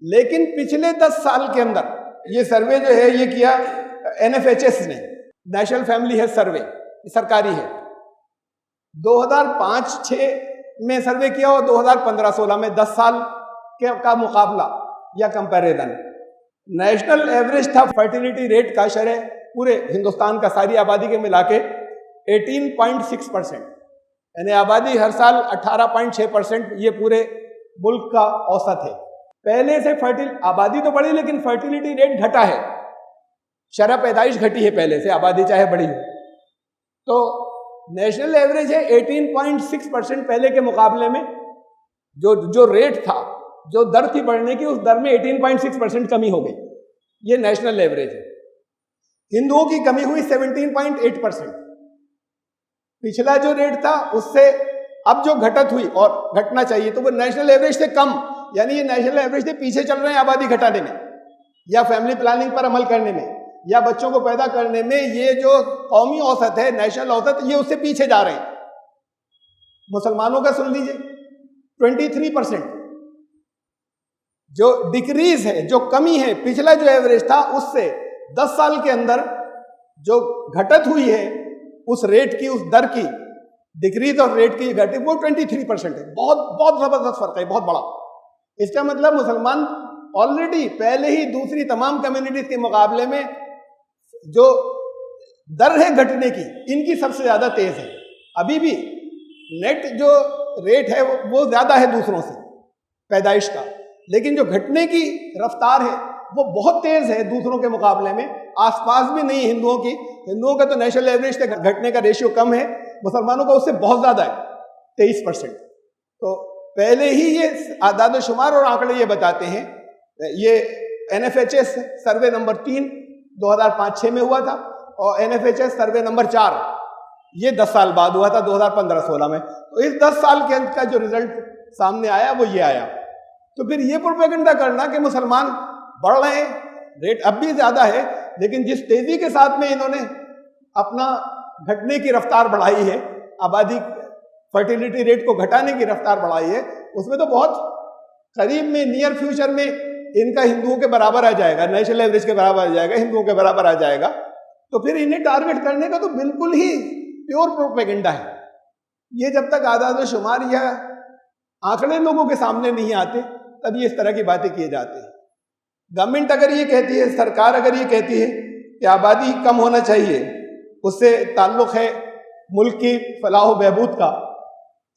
लेकिन पिछले 10 साल के अंदर ये सर्वे जो है ये किया NFHS ने, नेशनल फैमिली हेल्थ सर्वे, सरकारी है। 2005-06 में सर्वे किया और 2015-16 में 10 साल का मुकाबला या कंपैरिजन। नेशनल एवरेज था फर्टिलिटी रेट का शरह पूरे हिंदुस्तान का, सारी आबादी के मिला के 18.6%, यानी आबादी हर साल 18.6%, ये पूरे मुल्क का औसत है। पहले से आबादी तो बढ़ी लेकिन फर्टिलिटी रेट घटा है, शरह पैदाइश घटी है पहले से, आबादी चाहे बढ़ी हो। तो नेशनल एवरेज है 18.6%, पहले के मुकाबले में जो रेट था, जो दर थी बढ़ने की, उस दर में 18.6% कमी हो गई। ये नेशनल एवरेज है। हिंदुओं की कमी हुई 17.8%। पिछला जो रेट था उससे अब जो घटत हुई और घटना चाहिए, तो वो नेशनल एवरेज से कम, यानी ये नेशनल एवरेज से पीछे चल रहे हैं आबादी घटाने में, या फैमिली प्लानिंग पर अमल करने में, या बच्चों को पैदा करने में। ये जो कौमी औसत है, नेशनल औसत, ये उससे पीछे जा रहे हैं। मुसलमानों का सुन लीजिए, 23%। जो डिक्रीज है, जो कमी है, पिछला जो एवरेज था उससे 10 साल के अंदर जो घटत हुई है, उस रेट की, उस दर की, डिक्रीज और रेट की घटी, वो 23% है। बहुत बहुत जबरदस्त फर्क है, बहुत बड़ा। इसका मतलब मुसलमान ऑलरेडी पहले ही दूसरी तमाम कम्युनिटीज के मुकाबले में जो दर है घटने की, इनकी सबसे ज्यादा तेज है। अभी भी नेट जो रेट है वो ज्यादा है दूसरों से पैदाइश का, लेकिन जो घटने की रफ्तार है वो बहुत तेज है दूसरों के मुकाबले में। आसपास भी नहीं हिंदुओं की हिंदुओं का तो नेशनल एवरेज से घटने का रेशियो कम है, मुसलमानों का उससे बहुत ज़्यादा है, 23%। तो पहले ही ये आदाद शुमार और आंकड़े ये बताते हैं, ये NFHS सर्वे नंबर 3 2005-06 में हुआ था, और NFHS सर्वे नंबर 4 ये 10 साल बाद हुआ था, 2015-16 में। तो इस 10 साल के अंत का जो रिजल्ट सामने आया वो ये आया। तो फिर ये प्रोपेगेंडा करना कि मुसलमान बढ़ रहे हैं, रेट अब भी ज़्यादा है, लेकिन जिस तेज़ी के साथ में इन्होंने अपना घटने की रफ्तार बढ़ाई है, आबादी फर्टिलिटी रेट को घटाने की रफ्तार बढ़ाई है, उसमें तो बहुत करीब में नियर फ्यूचर में इनका हिंदुओं के बराबर आ जाएगा, नेशनल एवरेज के बराबर आ जाएगा, हिंदुओं के बराबर आ जाएगा। तो फिर इन्हें टारगेट करने का तो बिल्कुल ही प्योर प्रोपेगेंडा है। ये जब तक आदाद शुमार या आंकड़े लोगों के सामने नहीं आते तब ये इस तरह की बातें किए जाते हैं। गवर्नमेंट अगर ये कहती है, सरकार अगर ये कहती है कि आबादी कम होना चाहिए, उससे ताल्लुक़ है मुल्क की फलाह व बहबूद का,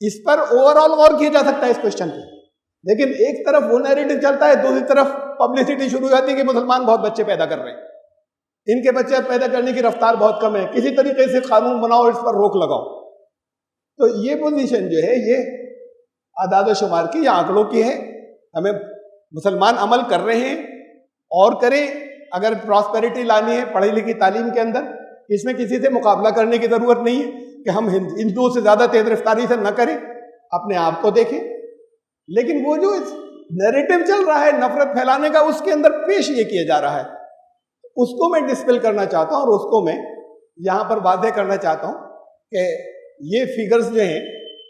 इस पर ओवरऑल गौर किया जा सकता है इस क्वेश्चन पे। लेकिन एक तरफ वो नैरेटिव चलता है, दूसरी तरफ पब्लिसिटी शुरू हो जाती है कि मुसलमान बहुत बच्चे पैदा कर रहे हैं, इनके बच्चे पैदा करने की रफ्तार बहुत कम है, किसी तरीके से कानून बनाओ, इस पर रोक लगाओ। तो ये पोजीशन जो है ये आदाद शुमार की या आंकड़ों की है। हमें मुसलमान अमल कर रहे हैं और करें। अगर प्रॉस्पेरिटी लानी है पढ़ी लिखी तालीम के अंदर, इसमें किसी से मुकाबला करने की ज़रूरत नहीं है कि हम हिंदुओं से ज़्यादा तेज रफ्तारी से न करें, अपने आप को देखें। लेकिन वो जो नैरेटिव चल रहा है नफरत फैलाने का, उसके अंदर पेश ये किया जा रहा है, उसको मैं डिस्पेल करना चाहता हूँ और उसको मैं यहाँ पर वादे करना चाहता हूँ कि ये फिगर्स जो हैं,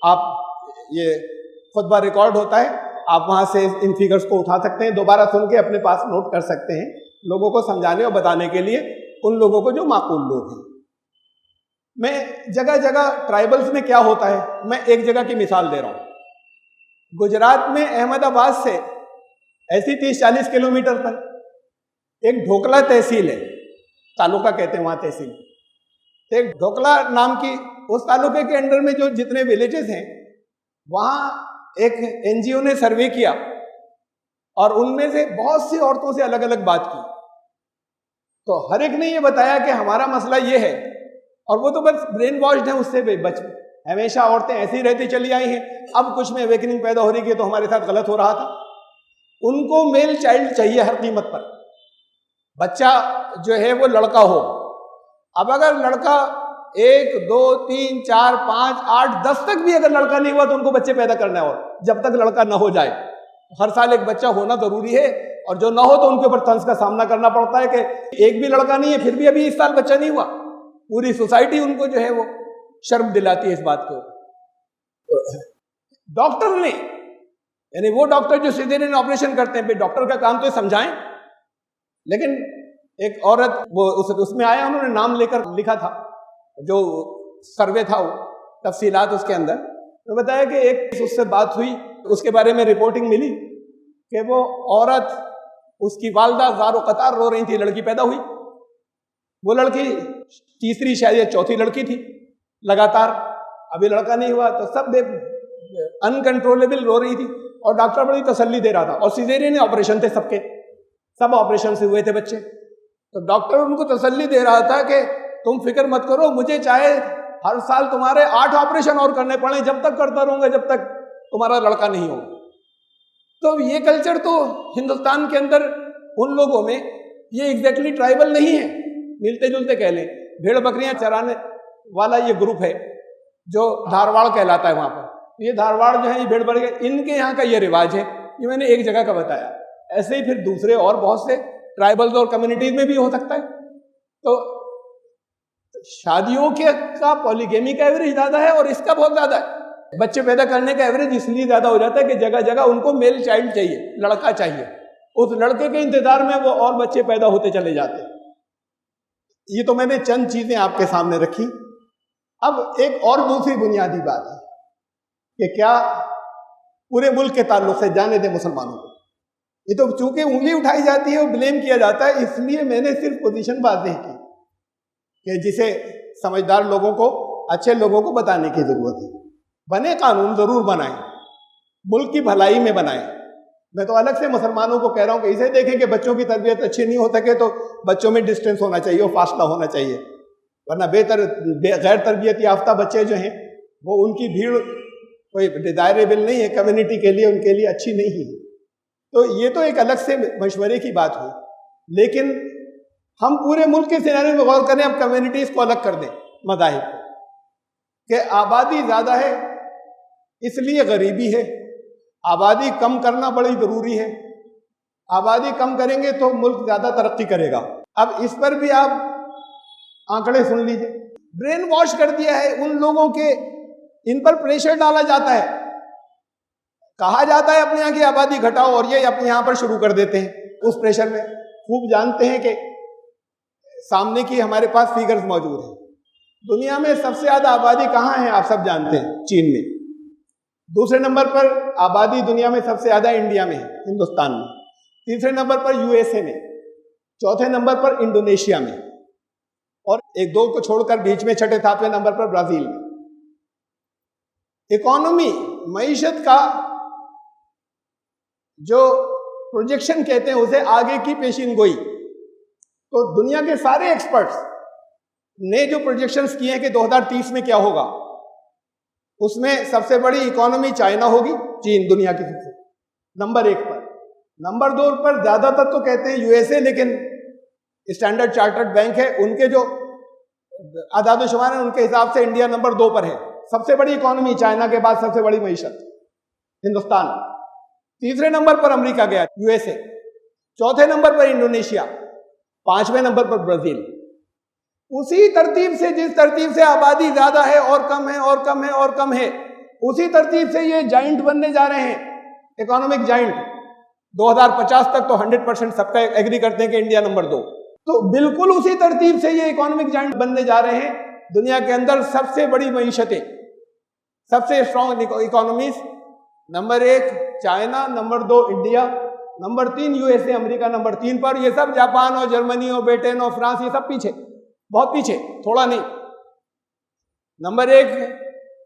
आप ये खुतबा रिकॉर्ड होता है, आप वहाँ से इन फिगर्स को उठा सकते हैं, दोबारा सुन के अपने पास नोट कर सकते हैं, लोगों को समझाने और बताने के लिए, उन लोगों को जो माकूल लोग हैं। मैं जगह जगह ट्राइबल्स में क्या होता है, मैं एक जगह की मिसाल दे रहा हूँ। गुजरात में अहमदाबाद से ऐसी 30-40 किलोमीटर पर एक ढोकला तहसील है, तालुका कहते हैं वहाँ तहसील। तो एक ढोकला नाम की उस तालुके के अंडर में जो जितने विलेजेस हैं, वहाँ एक NGO ने सर्वे किया और उनमें से बहुत सी औरतों से अलग अलग बात की। तो हर एक ने ये बताया कि हमारा मसला ये है, और वो तो बस ब्रेन वॉश्ड है, उससे बच हमेशा औरतें ऐसी रहती चली आई हैं, अब कुछ में अवेकनिंग पैदा हो रही है तो हमारे साथ गलत हो रहा था। उनको मेल चाइल्ड चाहिए हर कीमत पर, बच्चा जो है वो लड़का हो। अब अगर लड़का 1, 2, 3, 4, 5, 8, 10 तक भी अगर लड़का नहीं हुआ तो उनको बच्चे पैदा करना है, और जब तक लड़का ना हो जाए हर साल एक बच्चा होना जरूरी है। और जो ना हो तो उनके ऊपर तंज का सामना करना पड़ता है कि एक भी लड़का नहीं है, फिर भी अभी इस साल बच्चा नहीं हुआ। पूरी सोसाइटी उनको जो है वो शर्म दिलाती है इस बात के ऊपर। डॉक्टर ने, यानी वो डॉक्टर जो सिजेरियन ऑपरेशन करते हैं, डॉक्टर का काम तो समझाएं। लेकिन एक औरत वो उसमें आया, उन्होंने नाम लेकर लिखा था, जो सर्वे था वो तफसीलात उसके अंदर, तो बताया कि एक उससे बात हुई, उसके बारे में रिपोर्टिंग मिली कि वो औरत, उसकी वालदा ज़ारो कतार रो रही थी, लड़की पैदा हुई। वो लड़की तीसरी शायद या चौथी लड़की थी लगातार, अभी लड़का नहीं हुआ, तो सब अनकंट्रोलेबल रो रही थी और डॉक्टर बड़ी तसल्ली दे रहा था। और सिजेरियन ऑपरेशन थे सबके, सब ऑपरेशन से हुए थे बच्चे। तो डॉक्टर उनको तसल्ली दे रहा था कि तुम फिक्र मत करो, मुझे चाहे हर साल तुम्हारे 8 ऑपरेशन और करने पड़े, जब तक करता रहूंगा जब तक तुम्हारा लड़का नहीं होगा। तो ये कल्चर तो हिंदुस्तान के अंदर उन लोगों में ये एग्जैक्टली ट्राइबल नहीं है, मिलते जुलते कह लें। भेड़ बकरियां चराने वाला ये ग्रुप है जो धारवाड़ कहलाता है, वहाँ पर ये धारवाड़ जो है, ये भेड़ बकरियां, इनके यहाँ का ये रिवाज है। ये मैंने एक जगह का बताया, ऐसे ही फिर दूसरे और बहुत से ट्राइबल्स और कम्युनिटीज में भी हो सकता है। तो शादियों के का पॉलीगेमी का एवरेज ज़्यादा है और इसका बहुत ज़्यादा है। बच्चे पैदा करने का एवरेज इसलिए ज़्यादा हो जाता है कि जगह जगह उनको मेल चाइल्ड चाहिए, लड़का चाहिए, उस लड़के के इंतजार में वो और बच्चे पैदा होते चले जाते हैं। ये तो मैंने चंद चीज़ें आपके सामने रखी। अब एक और दूसरी बुनियादी बात है कि क्या पूरे मुल्क के ताल्लुक से, जाने दें मुसलमानों को, ये तो चूंकि उंगली उठाई जाती है और ब्लेम किया जाता है, इसलिए मैंने सिर्फ पोजीशन वाज़ेह की कि जिसे समझदार लोगों को, अच्छे लोगों को बताने की ज़रूरत है। बने कानून ज़रूर बनाएं, मुल्क की भलाई में बनाएं। मैं तो अलग से मुसलमानों को कह रहा हूँ कि इसे देखें कि बच्चों की तरबियत अच्छी नहीं हो सके तो बच्चों में डिस्टेंस होना चाहिए और फासला होना चाहिए। वरना गैर तरबियत याफ्ता बच्चे जो हैं वो उनकी भीड़ कोई डिजायरेबल नहीं है कम्युनिटी के लिए, उनके लिए अच्छी नहीं है। तो ये तो एक अलग से मशवरे की बात हुई, लेकिन हम पूरे मुल्क के सिनेरियो में गौर करें, अब कम्युनिटीज को अलग कर दें मज़ाहिब को, कि आबादी ज़्यादा है इसलिए गरीबी है, आबादी कम करना बड़ी ज़रूरी है, आबादी कम करेंगे तो मुल्क ज़्यादा तरक्की करेगा। अब इस पर भी आप आंकड़े सुन लीजिए। ब्रेन वॉश कर दिया है उन लोगों के, इन पर प्रेशर डाला जाता है, कहा जाता है अपने यहाँ की आबादी घटाओ, और ये अपने यहाँ पर शुरू कर देते हैं उस प्रेशर में। खूब जानते हैं कि सामने की हमारे पास फिगर्स मौजूद हैं। दुनिया में सबसे ज़्यादा आबादी कहाँ है आप सब जानते हैं, चीन में। दूसरे नंबर पर आबादी दुनिया में सबसे ज़्यादा इंडिया में है, हिंदुस्तान में। तीसरे नंबर पर यूएसए में, चौथे नंबर पर इंडोनेशिया में, और एक दो को छोड़कर बीच में छठे सातवें नंबर पर ब्राजील में। इकोनॉमी, मईशत का जो प्रोजेक्शन कहते हैं उसे आगे की पेशिन गोई, तो दुनिया के सारे एक्सपर्ट्स ने जो प्रोजेक्शंस किए हैं कि 2030 में क्या होगा, उसमें सबसे बड़ी इकोनॉमी चाइना होगी, चीन दुनिया की सबसे नंबर 1 पर। नंबर 2 पर ज्यादातर तो कहते हैं यूएसए, लेकिन स्टैंडर्ड चार्टर्ड बैंक है, उनके जो आदाद-ओ-शुमार है उनके हिसाब से इंडिया नंबर 2 पर है। सबसे बड़ी इकोनॉमी चाइना के बाद सबसे बड़ी मईशत हिंदुस्तान। तीसरे नंबर पर अमेरिका गया, यूएसए। चौथे नंबर पर इंडोनेशिया, पांचवें नंबर पर ब्राजील। उसी तरतीब से, जिस तरतीब से आबादी ज्यादा है और कम है और कम है और कम है, उसी तरतीब से ये जाइंट बनने जा रहे हैं, इकोनॉमिक जाइंट। 2050 तक तो 100% सबका एग्री करते हैं कि इंडिया नंबर 2। तो बिल्कुल उसी तरतीब से ये इकोनॉमिक जाइंट बनने जा रहे हैं। दुनिया के अंदर सबसे बड़ी मईशतें, सबसे strong economies, number 1 China, number 2 India, number 3 USA, America number 3 पर। ये सब जापान और जर्मनी और ब्रिटेन और फ्रांस, ये सब पीछे, बहुत पीछे, थोड़ा नहीं। Number 1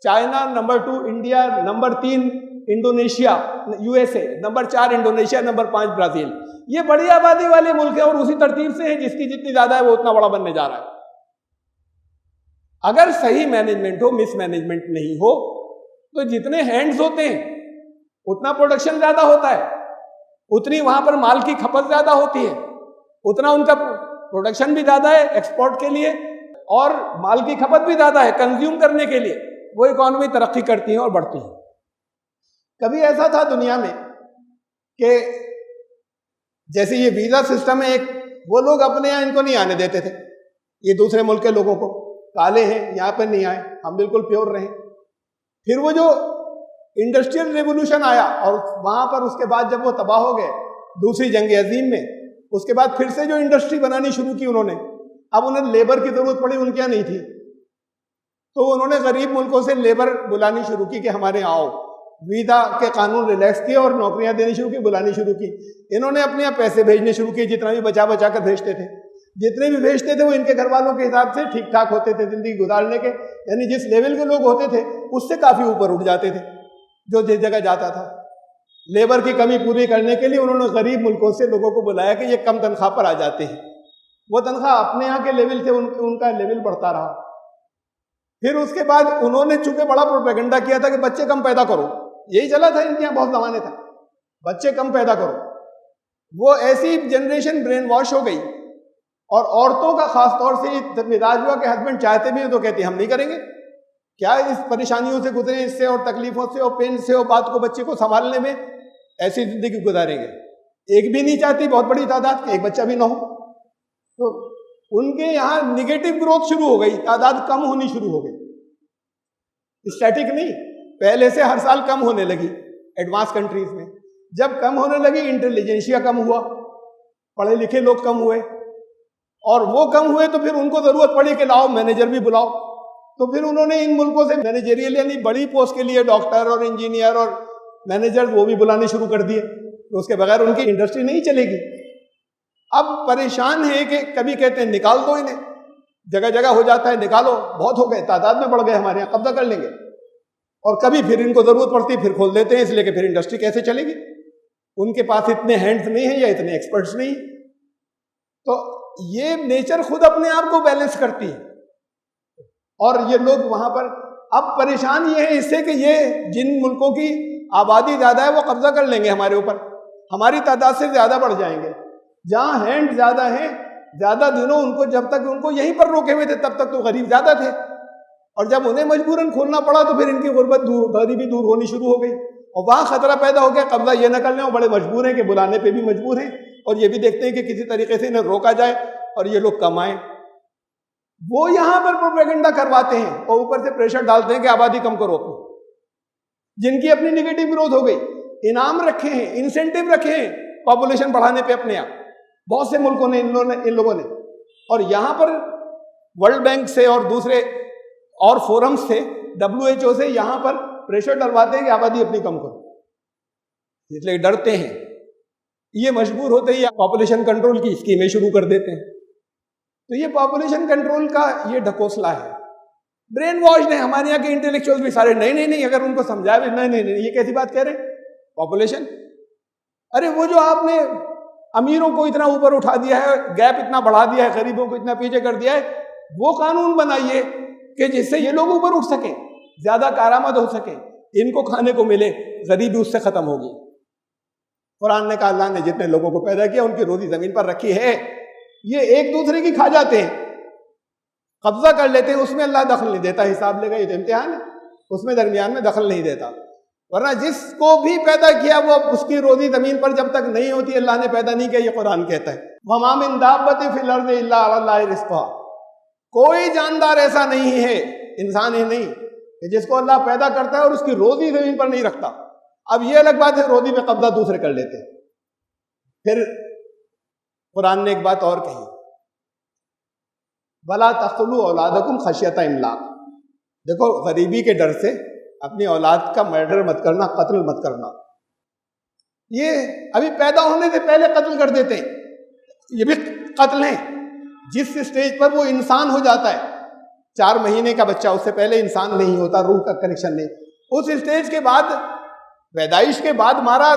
China, number 2 India, number 3 Indonesia, USA, number 4 Indonesia, number 5 Brazil. ये बड़ी आबादी वाले मुल्क है और उसी तरतीब से है, जिसकी जितनी ज्यादा है वो उतना बड़ा बनने जा रहा है। अगर सही मैनेजमेंट हो, मिसमैनेजमेंट नहीं हो, तो जितने हैंड्स होते हैं उतना प्रोडक्शन ज्यादा होता है, उतनी वहां पर माल की खपत ज्यादा होती है, उतना उनका प्रोडक्शन भी ज्यादा है एक्सपोर्ट के लिए, और माल की खपत भी ज्यादा है कंज्यूम करने के लिए। वो इकोनॉमी तरक्की करती है और बढ़ती है। कभी ऐसा था दुनिया में कि जैसे ये वीजा सिस्टम है एक, वो लोग अपने यहाँ इनको नहीं आने देते थे, ये दूसरे मुल्क के लोगों को, काले हैं यहाँ पर नहीं आए, हम बिल्कुल प्योर रहे। फिर वो जो इंडस्ट्रियल रेवोल्यूशन आया और वहां पर उसके बाद जब वो तबाह हो गए दूसरी जंग अजीम में, उसके बाद फिर से जो इंडस्ट्री बनानी शुरू की उन्होंने, अब उन्हें लेबर की जरूरत पड़ी, उनके यहाँ नहीं थी, तो उन्होंने गरीब मुल्कों से लेबर बुलानी शुरू की कि हमारे यहाँ आओ। वीजा के कानून रिलैक्स किए और नौकरियां देनी शुरू की, बुलानी शुरू की। इन्होंने अपने यहाँ पैसे भेजने शुरू किए, जितना भी बचा बचा कर भेजते थे। जितने भी भेजते थे वो इनके घर वालों के हिसाब से ठीक ठाक होते थे जिंदगी गुजारने के, यानी जिस लेवल के लोग होते थे उससे काफी ऊपर उठ जाते थे जो जिस जगह जाता था। लेबर की कमी पूरी करने के लिए उन्होंने गरीब मुल्कों से लोगों को बुलाया कि ये कम तनख्वाह पर आ जाते हैं। वो तनख्वाह अपने यहाँ के लेवल से उनका लेवल बढ़ता रहा। फिर उसके बाद उन्होंने चूंकि बड़ा प्रोपेगेंडा किया था कि बच्चे कम पैदा करो, यही चला था इनके यहाँ बहुत जमाने तक, बच्चे कम पैदा करो। वो ऐसी जनरेशन ब्रेन वॉश हो गई और औरतों का खास तौर से मिजाज हुआ कि हस्बैंड चाहते भी हैं तो कहती हम नहीं करेंगे, क्या इस परेशानियों से गुजरे, इससे और तकलीफों से और पेन से और बात को बच्चे को संभालने में ऐसी जिंदगी गुजारेंगे। एक भी नहीं चाहती, बहुत बड़ी तादाद के, एक बच्चा भी ना हो। तो उनके यहाँ निगेटिव ग्रोथ शुरू हो गई, तादाद कम होनी शुरू हो गई, स्टैटिक नहीं, पहले से हर साल कम होने लगी एडवांस कंट्रीज में। जब कम होने लगी इंटेलिजेंशिया कम हुआ, पढ़े लिखे लोग कम हुए, और वो कम हुए तो फिर उनको जरूरत पड़ी कि लाओ मैनेजर भी बुलाओ। तो फिर उन्होंने इन मुल्कों से मैनेजरियल यानी बड़ी पोस्ट के लिए डॉक्टर और इंजीनियर और मैनेजर वो भी बुलाने शुरू कर दिए, तो उसके बगैर उनकी इंडस्ट्री नहीं चलेगी। अब परेशान है कि कभी कहते हैं निकाल दो इन्हें, जगह जगह हो जाता है निकालो, बहुत हो गए, तादाद में बढ़ गए, हमारे यहाँ कब्जा कर लेंगे, और कभी फिर इनको जरूरत पड़ती फिर खोल देते हैं, इसलिए कि फिर इंडस्ट्री कैसे चलेगी, उनके पास इतने हैंड्स नहीं है या इतने एक्सपर्ट्स नहीं। तो ये नेचर खुद अपने आप को बैलेंस करती है। और ये लोग वहां पर अब परेशान ये है इससे कि ये जिन मुल्कों की आबादी ज्यादा है वो कब्जा कर लेंगे हमारे ऊपर, हमारी तादाद से ज्यादा बढ़ जाएंगे। जहां हैंड ज्यादा है, ज्यादा दिनों उनको, जब तक उनको यहीं पर रोके हुए थे तब तक तो गरीब ज्यादा थे, और जब उन्हें मजबूरन खोलना पड़ा तो फिर इनकी गुर्बत गरीबी दूर होनी शुरू हो गई, और वहां खतरा पैदा हो गया कब्जा ये न कर लें, और बड़े मजबूर हैं कि बुलाने पे भी मजबूर हैं, और ये भी देखते हैं कि किसी तरीके से इन्हें रोका जाए और ये लोग कमाएं। वो यहां पर प्रोपेगेंडा करवाते हैं और ऊपर से प्रेशर डालते हैं कि आबादी कम करो अपनी, जिनकी अपनी निगेटिव ग्रोथ हो गई। इनाम रखे हैं, इंसेंटिव रखे हैं पॉपुलेशन बढ़ाने पे अपने आप, बहुत से मुल्कों ने, इन लोगों ने, और यहां पर वर्ल्ड बैंक से और दूसरे और फोरम्स से, WHO से यहां पर प्रेशर डलवाते हैं कि आबादी अपनी कम करो, इसलिए डरते हैं। ये मजबूर होते ही पॉपुलेशन कंट्रोल की स्कीमें शुरू कर देते हैं। तो ये पॉपुलेशन कंट्रोल का ये ढकोसला है, ब्रेन वॉश्ड है। हमारे यहाँ के इंटेलेक्चुअल भी सारे नहीं, अगर उनको समझाया भी नहीं, ये कैसी बात कह रहे हैं पॉपुलेशन, अरे वो जो आपने अमीरों को इतना ऊपर उठा दिया है, गैप इतना बढ़ा दिया है, गरीबों को इतना पीछे कर दिया है, वो कानून बनाइए कि जिससे ये लोग ऊपर उठ सके, ज्यादा कारामद हो सके, इनको खाने को मिले, गरीबी उससे खत्म होगी। कुरान ने कहा अल्लाह ने जितने लोगों को पैदा किया उनकी रोजी जमीन पर रखी है, ये एक दूसरे की खा जाते हैं, कब्जा कर लेते हैं, उसमें अल्लाह दखल नहीं देता, हिसाब लेगा, ये तो इम्तिहान है, उसमें दरमियान में दखल नहीं देता। वरना जिसको भी पैदा किया वो उसकी रोजी जमीन पर जब तक नहीं होती अल्लाह ने पैदा नहीं किया, ये कुरान कहता है। वमा मिन दाब्बतिन फिल अर्दि इल्ला अलाल्लाहि रिज़्क़ुहा, कोई जानदार ऐसा नहीं है, इंसान ही नहीं, कि जिसको अल्लाह पैदा करता है और उसकी रोजी जमीन पर नहीं रखता। अब ये अलग बात है रोजी पे कब्जा दूसरे कर लेते हैं। फिर कुरान ने एक बात और कही, वला तक़्तुलू औलादकुम खशियत इमलाक, देखो गरीबी के डर से अपनी औलाद का मर्डर मत करना, कत्ल मत करना। ये अभी पैदा होने से पहले कत्ल कर देते हैं, ये भी कत्ल है। जिस स्टेज पर वो इंसान हो जाता है, 4 महीने का बच्चा, उससे पहले इंसान नहीं होता, रूह का कनेक्शन नहीं, उस स्टेज के बाद, पैदाइश के बाद मारा,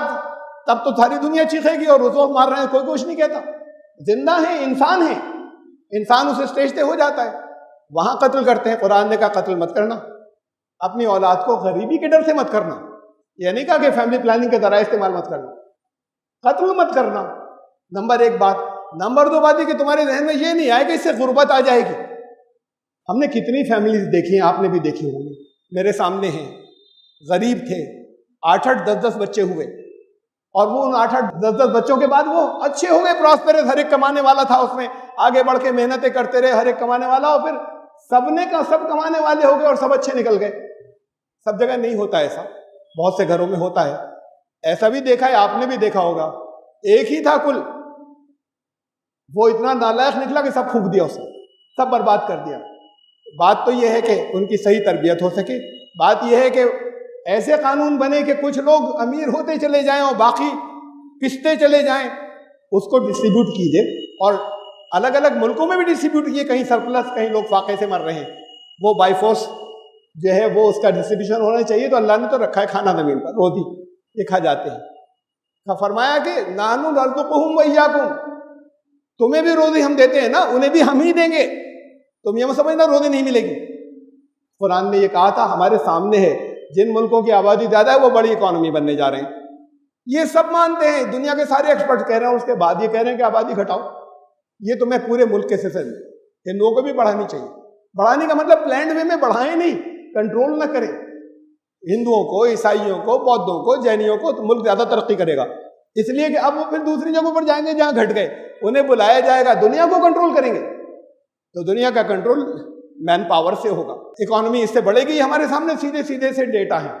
तब तो सारी दुनिया चीखेगी, और उस वक्त मार रहे हैं कोई कुछ नहीं कहता, जिंदा है, इंसान है, इंसान उस स्टेज पे हो जाता है, वहां कत्ल करते हैं। कुरान ने कहा कत्ल मत करना, अपनी औलाद को गरीबी के डर से मत करना, यह नहीं कहा कि फैमिली प्लानिंग के जरा इस्तेमाल मत करना, कत्ल मत करना। नंबर 1 बात। नंबर 2 बात है कि तुम्हारे जहन में ये नहीं आए कि इससे गुर्बत आ जाएगी। हमने कितनी फैमिलीज देखी हैं, आपने भी देखी होंगी, मेरे सामने हैं, गरीब थे, 8-8, 10-10 बच्चे हुए, और वो उन 8-8, 10-10 बच्चों के बाद वो अच्छे हो गए, प्रॉस्पेरस, हर एक कमाने वाला था, उसमें आगे बढ़ के मेहनतें करते रहे, हर एक कमाने वाला, और फिर सबने का सब कमाने वाले हो गए और सब अच्छे निकल गए। सब जगह नहीं होता ऐसा, बहुत से घरों में होता है, ऐसा भी देखा है, आपने भी देखा होगा। एक ही था कुल, वो इतना नालायक निकला कि सब फूंक दिया उसने, सब बर्बाद कर दिया। बात तो यह है कि उनकी सही तरबियत हो सके, बात यह है कि ऐसे कानून बने कि कुछ लोग अमीर होते चले जाएं और बाकी पिसते चले जाएं, उसको डिस्ट्रीब्यूट कीजिए, और अलग अलग मुल्कों में भी डिस्ट्रीब्यूट किए, कहीं सरप्लस, कहीं लोग फाके से मर रहे हैं, वो बाई फोर्स जो है वो उसका डिस्ट्रीब्यूशन होना चाहिए। तो अल्लाह ने तो रखा है खाना जमीन पर, रोटी ये खा जाते हैं। तो फरमाया कि नानु नर्ज़ुकुहुम व इय्याकुम, तुम्हें भी रोजी हम देते हैं ना, उन्हें भी हम ही देंगे, तुम ये मत समझना रोजी नहीं मिलेगी। कुरान ने ये कहा था, हमारे सामने है, जिन मुल्कों की आबादी ज्यादा है वो बड़ी इकोनॉमी बनने जा रहे हैं, ये सब मानते हैं, दुनिया के सारे एक्सपर्ट कह रहे हैं, उसके बाद ये कह रहे हैं कि आबादी घटाओ। ये तो मैं पूरे मुल्क के सिलसिले में, इन लोगों को भी बढ़ानी चाहिए। बढ़ाने का मतलब प्लान्ड वे में बढ़ाएं नहीं, कंट्रोल ना करें। हिंदुओं को, ईसाइयों को, बौद्धों को, जैनियों को, तो मुल्क ज्यादा तरक्की करेगा, इसलिए कि अब वो फिर दूसरी जगहों पर जाएंगे जहां घट गए, उन्हें बुलाया जाएगा, दुनिया को कंट्रोल करेंगे। तो दुनिया का कंट्रोल मैन पावर से होगा, इकोनॉमी इससे बढ़ेगी। हमारे सामने सीधे सीधे से डेटा है,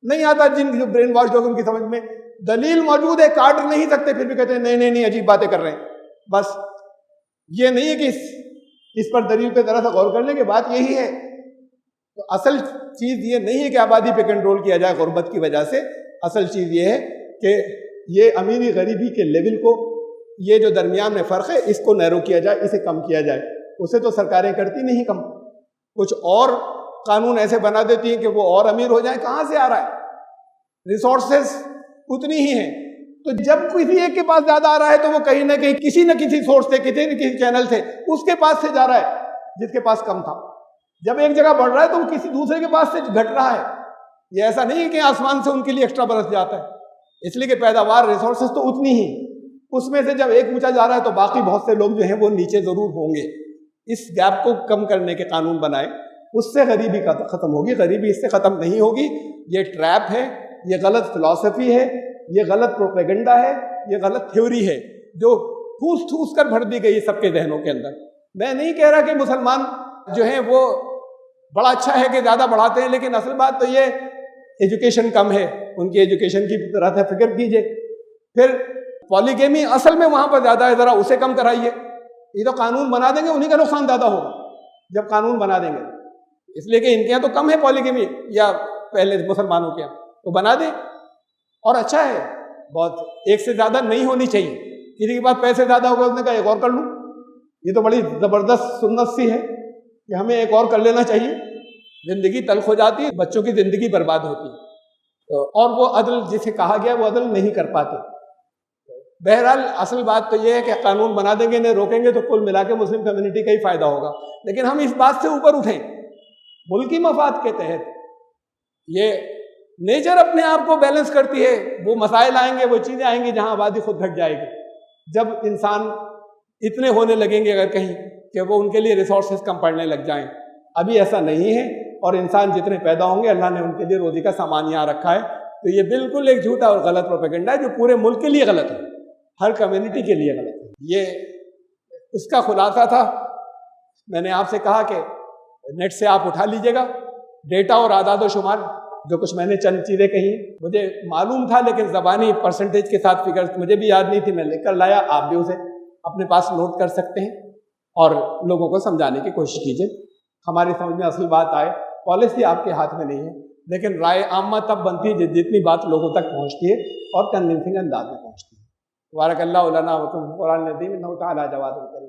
नहीं आता जिन जो ब्रेन वॉश लोग, उनकी समझ में दलील मौजूद है, काट नहीं सकते, फिर भी कहते हैं नहीं अजीब बातें कर रहे हैं। बस ये नहीं है कि इस पर दलील पे जरा सा गौर करने की बात यही है। तो असल चीज ये नहीं है कि आबादी पे कंट्रोल किया जाए गुर्बत की वजह से, असल चीज ये है कि ये अमीरी गरीबी के लेवल को, ये जो दरमियान में फर्क है, इसको नैरो किया जाए, इसे कम किया जाए। उसे तो सरकारें करती नहीं कम, कुछ और कानून ऐसे बना देती हैं कि वो और अमीर हो जाए। कहाँ से आ रहा है? रिसोर्सेस उतनी ही हैं, तो जब किसी एक के पास ज्यादा आ रहा है तो वो कहीं ना कहीं किसी न किसी सोर्स से, किसी न किसी चैनल से उसके पास से जा रहा है जिसके पास कम था। जब एक जगह बढ़ रहा है तो वो किसी दूसरे के पास से घट रहा है। ये ऐसा नहीं है कि आसमान से उनके लिए एक्स्ट्रा बरस जाता है, इसलिए कि पैदावार रिसोर्सेज तो उतनी ही, उसमें से जब एक ऊंचा जा रहा है तो बाकी बहुत से लोग जो हैं वो नीचे जरूर होंगे। इस गैप को कम करने के कानून बनाए, उससे गरीबी का खत्म होगी। गरीबी इससे खत्म नहीं होगी। ये ट्रैप है, ये गलत फिलॉसफी है, ये गलत प्रोपेगेंडा है, ये गलत थ्योरी है जो ठूस ठूस कर भर दी गई सबके जहनों के अंदर। मैं नहीं कह रहा कि मुसलमान जो हैं वो बड़ा अच्छा है कि ज़्यादा बढ़ाते हैं, लेकिन असल बात तो ये एजुकेशन कम है, उनकी एजुकेशन की तरह से फिक्र कीजिए। फिर पॉलीगेमी असल में वहाँ पर ज़्यादा है, ज़रा उसे कम कराइए। ये तो कानून बना देंगे, उन्हीं का नुकसान ज़्यादा होगा जब कानून बना देंगे, इसलिए कि इनके यहाँ तो कम है पॉलीगेमी या पहले मुसलमानों के यहाँ, तो बना दें और अच्छा है बहुत। एक से ज़्यादा नहीं होनी चाहिए। किसी के पास पैसे ज़्यादा हो गए, उसने कहा एक और कर लूँ। ये तो बड़ी ज़बरदस्त सुन्नत सी है कि हमें एक और कर लेना चाहिए। ज़िंदगी तल्ख हो जाती है, बच्चों की ज़िंदगी बर्बाद होती है, तो और वो अदल जिसे कहा गया वो अदल नहीं कर पाते। बहरहाल असल बात तो ये है कि कानून बना देंगे, नहीं रोकेंगे, तो कुल मिला के मुस्लिम कम्युनिटी का ही फायदा होगा। लेकिन हम इस बात से ऊपर उठें, मुल्की मफाद के तहत ये नेचर अपने आप को बैलेंस करती है। वो मसाइल आएंगे, वो चीज़ें आएंगी जहां आबादी खुद घट जाएगी, जब इंसान इतने होने लगेंगे अगर कहीं कि वो उनके लिए रिसोर्सेज कम पड़ने लग जाएं। अभी ऐसा नहीं है, और इंसान जितने पैदा होंगे अल्लाह ने उनके लिए रोजी का सामान यहाँ रखा है। तो ये बिल्कुल एक झूठा और गलत प्रोपेगेंडा है जो पूरे मुल्क के लिए गलत है, हर कम्युनिटी के लिए गलत है। ये उसका खुलासा था। मैंने आपसे कहा कि नेट से आप उठा लीजिएगा डेटा और आदाद शुमार, जो कुछ मैंने चंद चीज़ें कही मुझे मालूम था, लेकिन ज़बानी परसेंटेज के साथ फिगर मुझे भी याद नहीं थी, मैं लेकर लाया। आप भी उसे अपने पास नोट कर सकते हैं और लोगों को समझाने की कोशिश कीजिए। हमारी समझ में असल बात आए। पॉलिसी आपके हाथ में नहीं है, लेकिन राय आम्मा तब बनती है जितनी बात लोगों तक पहुँचती है और कन्विंसिंग अंदाज में पहुँचती है। वारकल्लाहु लना व लकुम क़ुरान नज़ीम इन्नहु तआला जवादुल करीम।